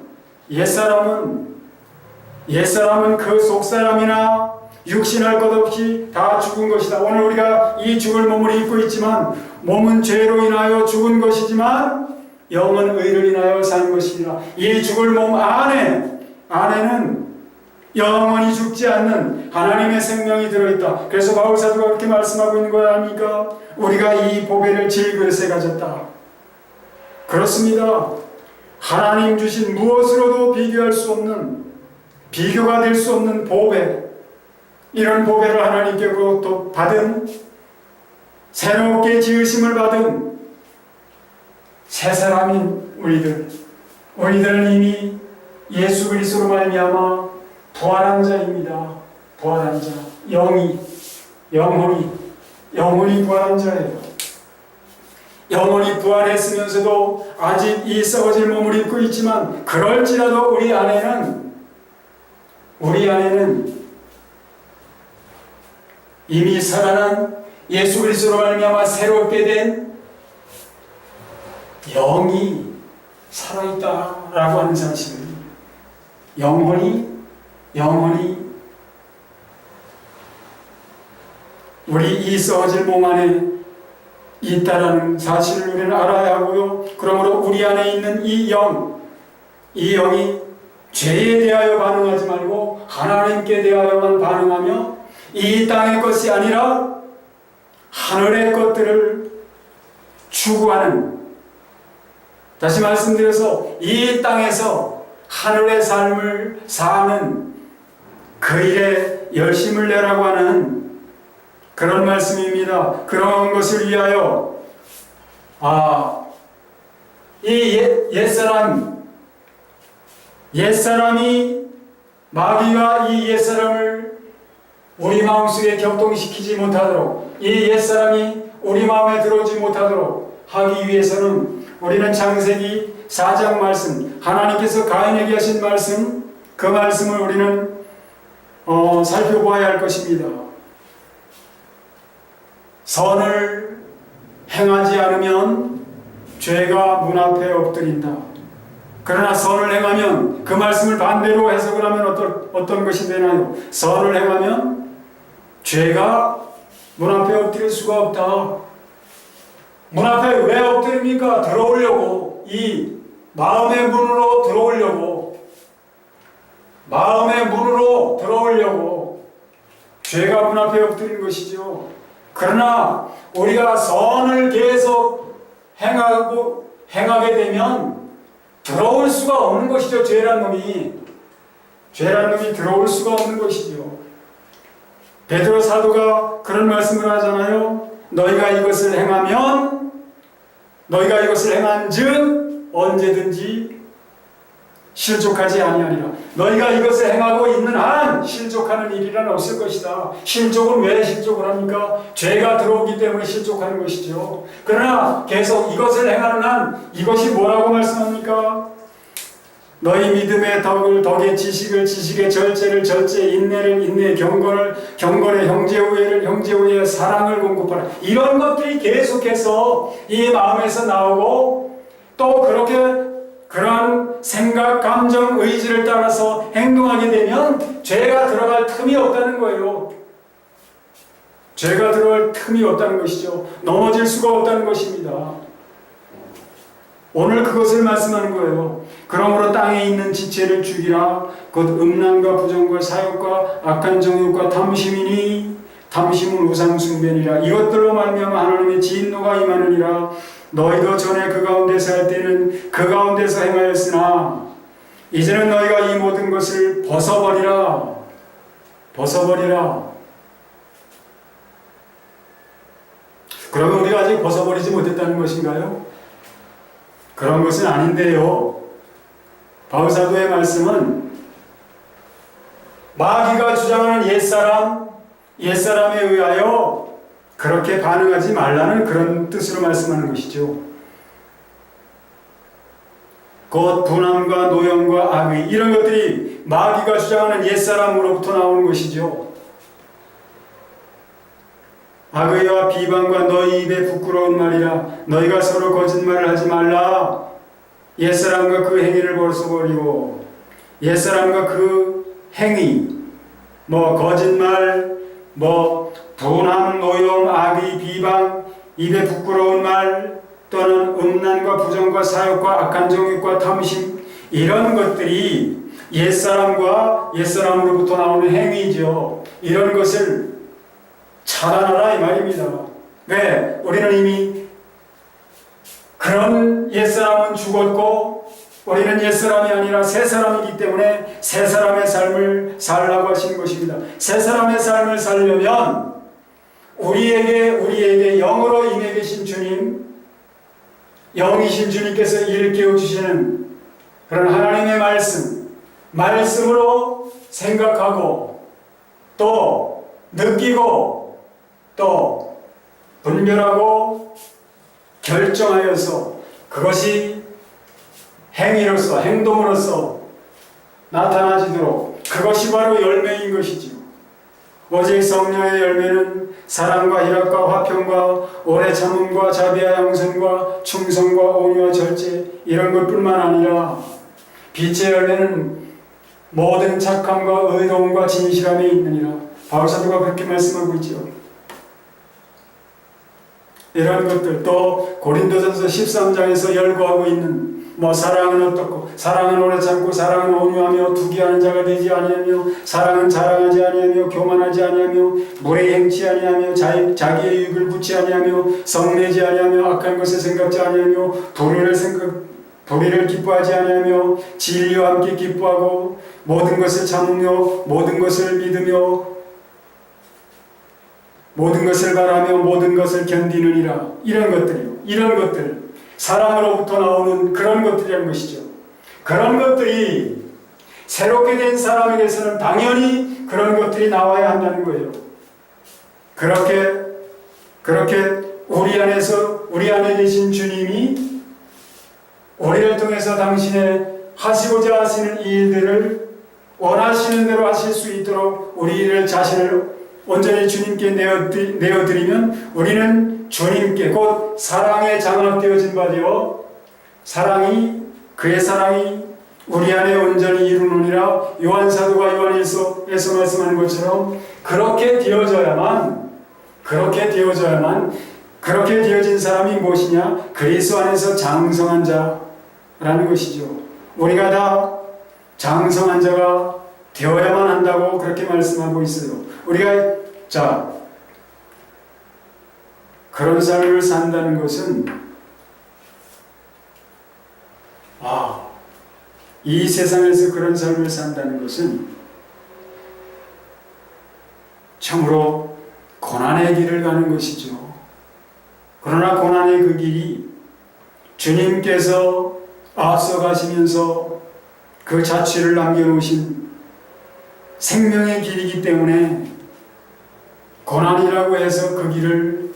그 속사람이나 육신할 것 없이 다 죽은 것이다. 오늘 우리가 이 죽을 몸을 입고 있지만 몸은 죄로 인하여 죽은 것이지만 영은 의를 인하여 사는 것이라. 이 죽을 몸 안에는 영원히 죽지 않는 하나님의 생명이 들어있다. 그래서 바울 사도가 그렇게 말씀하고 있는 거야 아닙니까? 우리가 이 보배를 질그릇에 가졌다. 그렇습니다. 하나님 주신 무엇으로도 비교할 수 없는, 비교가 될 수 없는 보배, 이런 보배를 하나님께로부터 받은, 새롭게 지으심을 받은 새 사람인 우리들은 이미 예수 그리스도로 말미암아 부활한 자입니다. 부활한 자, 영혼이 부활한 자예요. 영혼이 부활했으면서도 아직 이 썩어질 몸을 입고 있지만 그럴지라도 우리 안에는 이미 살아난 예수 그리스도로 말미암아 새롭게 된 영이 살아있다라고 하는 사실을, 영혼이 우리 이 썩어질 몸 안에 있다라는 사실을 우리는 알아야 하고요. 그러므로 우리 안에 있는 이 영이 죄에 대하여 반응하지 말고 하나님께 대하여만 반응하며 이 땅의 것이 아니라 하늘의 것들을 추구하는, 다시 말씀드려서 이 땅에서 하늘의 삶을 사는 그 일에 열심을 내라고 하는 그런 말씀입니다. 그런 것을 위하여 이 옛사람이 마귀가 이 옛사람을 우리 마음속에 격동시키지 못하도록, 이 옛사람이 우리 마음에 들어오지 못하도록 하기 위해서는 우리는 창세기 4장 말씀, 하나님께서 가인에게 하신 말씀, 그 말씀을 우리는 살펴보아야 할 것입니다. 선을 행하지 않으면 죄가 문 앞에 엎드린다. 그러나 선을 행하면, 그 말씀을 반대로 해석을 하면 어떤 것이 되나요? 선을 행하면 죄가 문 앞에 엎드릴 수가 없다. 문 앞에 왜 엎드립니까? 들어오려고, 이 마음의 문으로 들어오려고 죄가 문 앞에 엎드린 것이죠. 그러나 우리가 선을 계속 행하게 되면 들어올 수가 없는 것이죠. 죄란 놈이 들어올 수가 없는 것이죠. 베드로 사도가 그런 말씀을 하잖아요. 너희가 이것을 행한즉 언제든지 실족하지 아니하리라. 너희가 이것을 행하고 있는 한 실족하는 일이란 없을 것이다. 실족은 왜 실족을 합니까? 죄가 들어오기 때문에 실족하는 것이죠. 그러나 계속 이것을 행하는 한, 이것이 뭐라고 말씀합니까? 너희 믿음의 덕의 지식을, 지식의 절제를 절제, 인내를 인내, 경건의 형제 우애를 형제 우애의 사랑을 공급하라. 이런 것들이 계속해서 이 마음에서 나오고, 또 그러한 생각, 감정, 의지를 따라서 행동하게 되면 죄가 들어갈 틈이 없다는 거예요. 죄가 들어갈 틈이 없다는 것이죠. 넘어질 수가 없다는 것입니다. 오늘 그것을 말씀하는 거예요. 그러므로 땅에 있는 지체를 죽이라. 곧 음란과 부정과 사욕과 악한 정욕과 탐심이니 탐심은 우상숭배니라. 이것들로 말미암아 하나님의 진노가 임하느니라. 너희도 전에 그 가운데서 할 때는 그 가운데서 행하였으나 이제는 너희가 이 모든 것을 벗어버리라. 그러면 우리가 아직 벗어버리지 못했다는 것인가요? 그런 것은 아닌데요. 바울 사도의 말씀은 마귀가 주장하는 옛사람에 의하여 그렇게 반응하지 말라는 그런 뜻으로 말씀하는 것이죠. 곧 분함과 노염과 악의 이런 것들이 마귀가 주장하는 옛사람으로부터 나오는 것이죠. 악의와 비방과 너희 입에 부끄러운 말이라 너희가 서로 거짓말을 하지 말라. 옛사람과 그 행위를 벗어버리고 옛사람과 그 행위 거짓말 분함 노염 악의 비방 입에 부끄러운 말 또는 음란과 부정과 사욕과 악한 정욕과 탐심 이런 것들이 옛사람으로부터 나오는 행위죠. 이런 것을 차단하라 이 말입니다. 왜? 우리는 이미 그런 옛사람은 죽었고 우리는 옛사람이 아니라 새사람이기 때문에 새사람의 삶을 살라고 하시는 것입니다. 새사람의 삶을 살려면 우리에게 영으로 임해 계신 주님, 영이신 주님께서 일깨워 주시는 그런 하나님의 말씀으로 생각하고 또 느끼고 또 분별하고 결정하여서 그것이 행위로서 행동으로서 나타나지도록 그것이 바로 열매인 것이지요. 오직 성령의 열매는 사랑과 희락과 화평과 오래 참음과 자비와 양선과 충성과 온유와 절제 이런 것뿐만 아니라 빛의 열매는 모든 착함과 의로움과 진실함에 있느니라. 바울사도가 그렇게 말씀하고 있죠. 이런 것들 또 고린도전서 13장에서 열거하고 있는 사랑은 어떻고 사랑은 오래 참고 사랑은 온유하며 투기하는 자가 되지 아니하며 사랑은 자랑하지 아니하며 교만하지 아니하며 물에 행치 아니하며 자기의 유익을 붙지 아니하며 성내지 아니하며 악한 것을 생각지 아니하며 도리를 기뻐하지 아니하며 진리와 함께 기뻐하고 모든 것을 참으며 모든 것을 믿으며 모든 것을 바라며 모든 것을 견디느니라. 이런 것들 사랑으로부터 나오는 그런 것들이라는 것이죠. 그런 것들이 새롭게 된 사람에게서는 당연히 그런 것들이 나와야 한다는 거예요. 그렇게 우리 안에 계신 주님이 우리를 통해서 당신의 하시고자 하시는 이 일들을 원하시는 대로 하실 수 있도록 우리를 자신을 온전히 주님께 내어드리면 우리는 주님께 곧 사랑에 장악되어진 바되어 그의 사랑이 우리 안에 온전히 이루느니라. 요한사도가 요한일서에서 말씀하는 것처럼 그렇게 되어져야만 그렇게 되어진 사람이 무엇이냐? 그리스도 안에서 장성한 자라는 것이죠. 우리가 다 장성한 자가 되어야만 한다고 그렇게 말씀하고 있어요. 우리가 그런 삶을 산다는 것은 이 세상에서 그런 삶을 산다는 것은 참으로 고난의 길을 가는 것이죠. 그러나 고난의 그 길이 주님께서 앞서 가시면서 그 자취를 남겨놓으신 생명의 길이기 때문에 고난이라고 해서 그 길을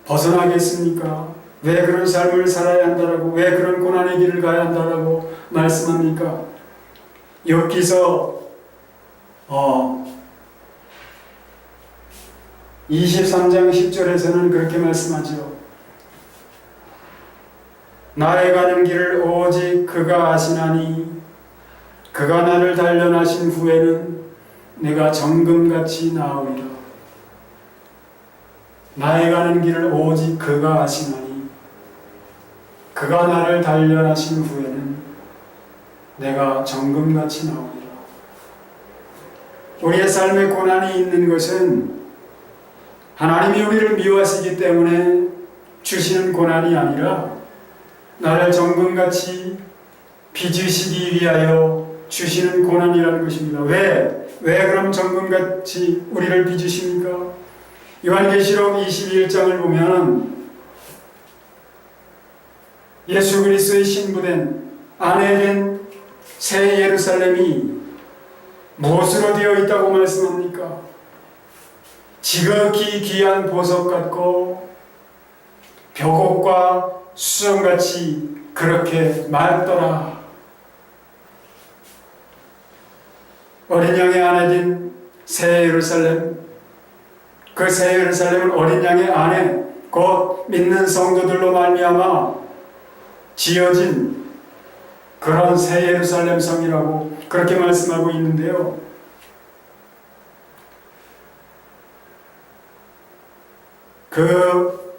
벗어나겠습니까? 왜 그런 삶을 살아야 한다라고, 왜 그런 고난의 길을 가야 한다라고 말씀합니까? 욥기서 23장 10절에서는 그렇게 말씀하죠. 나의 가는 길을 오직 그가 아시나니 그가 나를 단련하신 후에는 내가 정금같이 나으리라. 나의 가는 길을 오직 그가 아시나니 그가 나를 단련하신 후에는 내가 정금같이 나오리라. 우리의 삶에 고난이 있는 것은 하나님이 우리를 미워하시기 때문에 주시는 고난이 아니라 나를 정금같이 빚으시기 위하여 주시는 고난이라는 것입니다. 왜 그럼 정금같이 우리를 빚으십니까? 요한계시록 21장을 보면 예수 그리스도의 신부된 아내된 새 예루살렘이 무엇으로 되어 있다고 말씀합니까? 지극히 귀한 보석 같고 벽옥과 수정같이 그렇게 맑더라. 어린 양의 아내인 새 예루살렘, 그 새 예루살렘은 어린 양의 아내, 곧 믿는 성도들로 말미암아 지어진 그런 새 예루살렘 성이라고 그렇게 말씀하고 있는데요. 그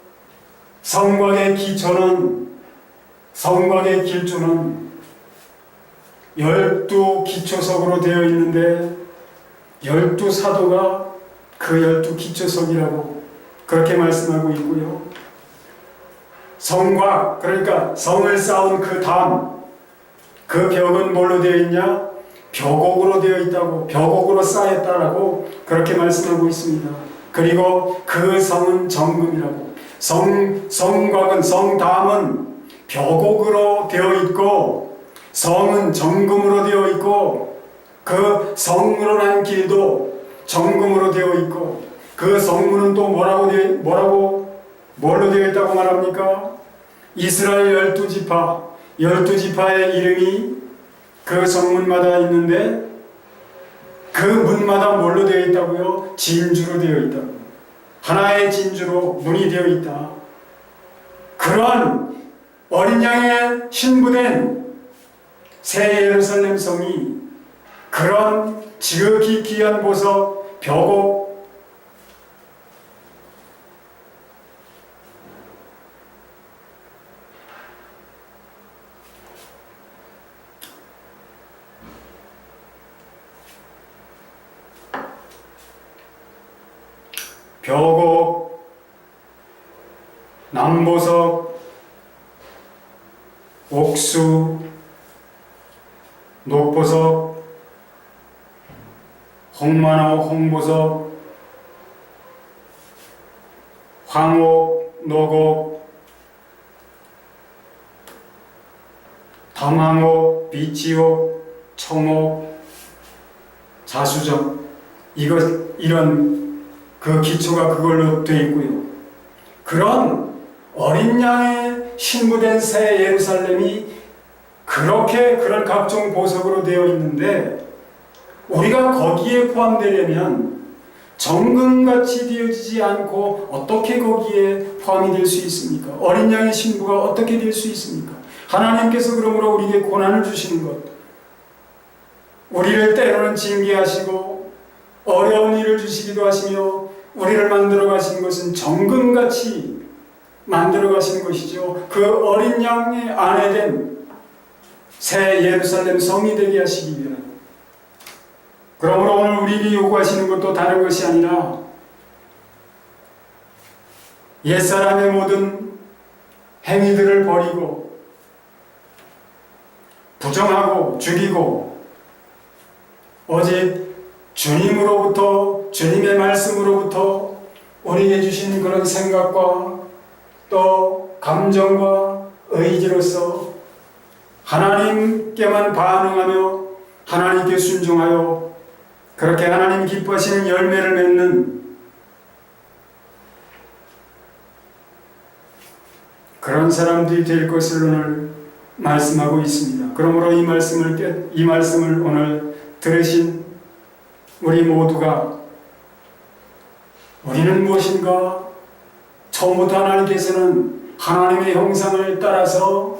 성곽의 길조는 12기초석으로 되어 있는데 12사도가 그 12기초석이라고 그렇게 말씀하고 있고요. 성곽, 그러니까 성을 쌓은 그 담, 그 벽은 뭘로 되어 있냐? 벽옥으로 되어 있다고, 벽옥으로 쌓였다라고 그렇게 말씀하고 있습니다. 그리고 그 성은 정금이라고. 성곽은, 성담은 벽옥으로 되어 있고 성은 정금으로 되어 있고 그 성으로 난 길도 정금으로 되어 있고 그 성문은 또 뭘로 되어 있다고 말합니까? 이스라엘 12지파의 이름이 그 성문마다 있는데 그 문마다 뭘로 되어 있다고요? 진주로 되어 있다고. 하나의 진주로 문이 되어 있다. 그런 어린 양의 신부된 새 예루살렘 성이 그런 지극히 귀한 보석, 벽옥, 벽옥, 남보석, 옥수, 녹보석, 홍마나 홍보석, 황옥, 녹옥, 담황옥, 비치옥, 청옥, 자수정, 이런 그 기초가 그걸로 되어 있고요. 그런 어린 양의 신부된 새 예루살렘이 그렇게 그런 각종 보석으로 되어 있는데 우리가 거기에 포함되려면 정금같이 되어지지 않고 어떻게 거기에 포함이 될 수 있습니까? 어린 양의 신부가 어떻게 될 수 있습니까? 하나님께서 그러므로 우리에게 고난을 주시는 것, 우리를 때로는 징계하시고 어려운 일을 주시기도 하시며 우리를 만들어 가시는 것은 정금같이 만들어 가시는 것이죠. 그 어린 양의 아내된 새 예루살렘 성이 되게 하시기 위하여. 그러므로 오늘 우리에게 요구하시는 것도 다른 것이 아니라 옛사람의 모든 행위들을 버리고 부정하고 죽이고 오직 주님으로부터, 주님의 말씀으로부터 우리에게 주신 그런 생각과 또 감정과 의지로서 하나님께만 반응하며 하나님께 순종하여 그렇게 하나님 기뻐하시는 열매를 맺는 그런 사람들이 될 것을 오늘 말씀하고 있습니다. 그러므로 이 말씀을 오늘 들으신 우리 모두가 우리는 무엇인가? 처음부터 하나님께서는 하나님의 형상을 따라서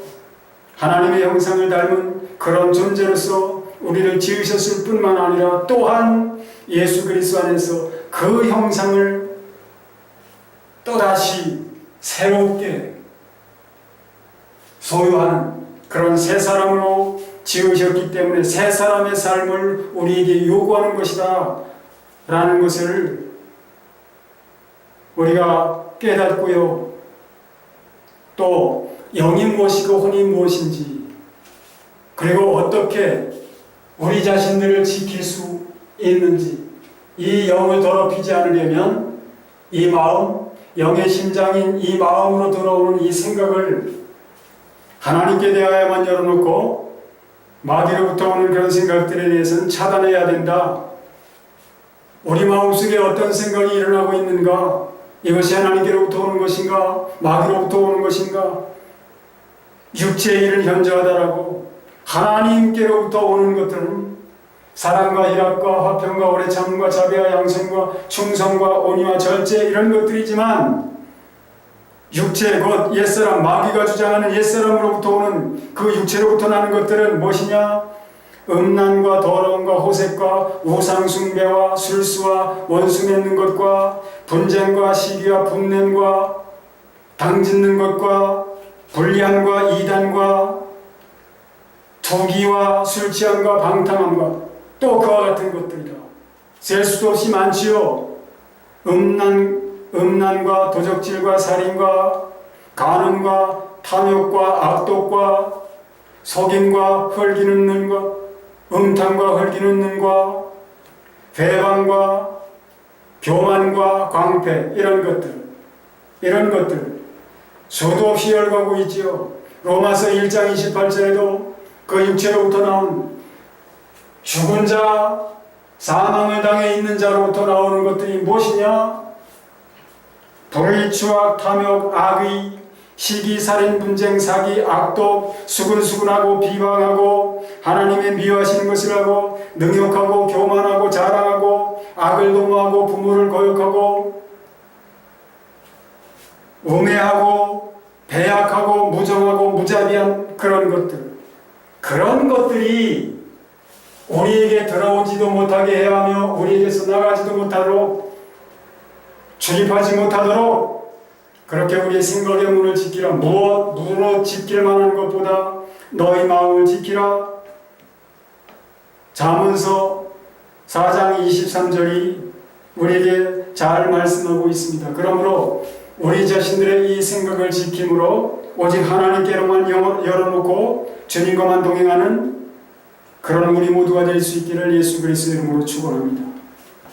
하나님의 형상을 닮은 그런 존재로서 우리를 지으셨을 뿐만 아니라 또한 예수 그리스도 안에서 그 형상을 또다시 새롭게 소유하는 그런 새 사람으로 지으셨기 때문에 새 사람의 삶을 우리에게 요구하는 것이다 라는 것을 우리가 깨닫고요. 또 영이 무엇이고 혼이 무엇인지 그리고 어떻게 우리 자신들을 지킬 수 있는지 이 영을 더럽히지 않으려면 이 마음, 영의 심장인 이 마음으로 들어오는 이 생각을 하나님께 대하여만 열어놓고 마귀로부터 오는 그런 생각들에 대해서는 차단해야 된다. 우리 마음속에 어떤 생각이 일어나고 있는가? 이것이 하나님께로부터 오는 것인가? 마귀로부터 오는 것인가? 육체의 일은 현저하다라고. 하나님께로부터 오는 것들은 사랑과 희락과 화평과 오래 참음과 자비와 양선과 충성과 온유와 절제 이런 것들이지만 육체 곧 옛사람 마귀가 주장하는 옛사람으로부터 오는 그 육체로부터 나는 것들은 무엇이냐? 음란과 더러움과 호색과 우상숭배와 술수와 원수 맺는 것과 분쟁과 시기와 분냄과 당짓는 것과 불리함과 이단과 투기와 술취함과 방탕함과 또 그와 같은 것들이다. 셀 수도 없이 많지요. 음란과 도적질과 살인과 간음과 탐욕과 악독과 속임과 헐기는 눈과 음탕과 헐기는 눈과 배반과 교만과 광패 이런 것들 수도 없이 열거하고 있지요. 로마서 1장 28절에도 그 육체로부터 나온 죽은 자, 사망의 당에 있는 자로부터 나오는 것들이 무엇이냐? 불의, 추악, 탐욕, 악의, 시기, 살인, 분쟁, 사기, 악독, 수근수근하고 비방하고 하나님의 미워하시는 것을 하고 능욕하고 교만하고 자랑하고 악을 도모하고 부모를 거역하고 우매하고 배약하고 무정하고 무자비한 그런 것들이 우리에게 들어오지도 못하게 해야 하며 우리에게서 나가지도 못하도록 출입하지 못하도록 그렇게 우리의 생각의 문을 지키라. 무엇 지킬 만한 것보다 너희 마음을 지키라. 잠언서 4장 23절이 우리에게 잘 말씀하고 있습니다. 그러므로 우리 자신들의 이 생각을 지킴으로 오직 하나님께로만 열어놓고 주님과만 동행하는 그런 우리 모두가 될 수 있기를 예수 그리스도의 이름으로 축원합니다.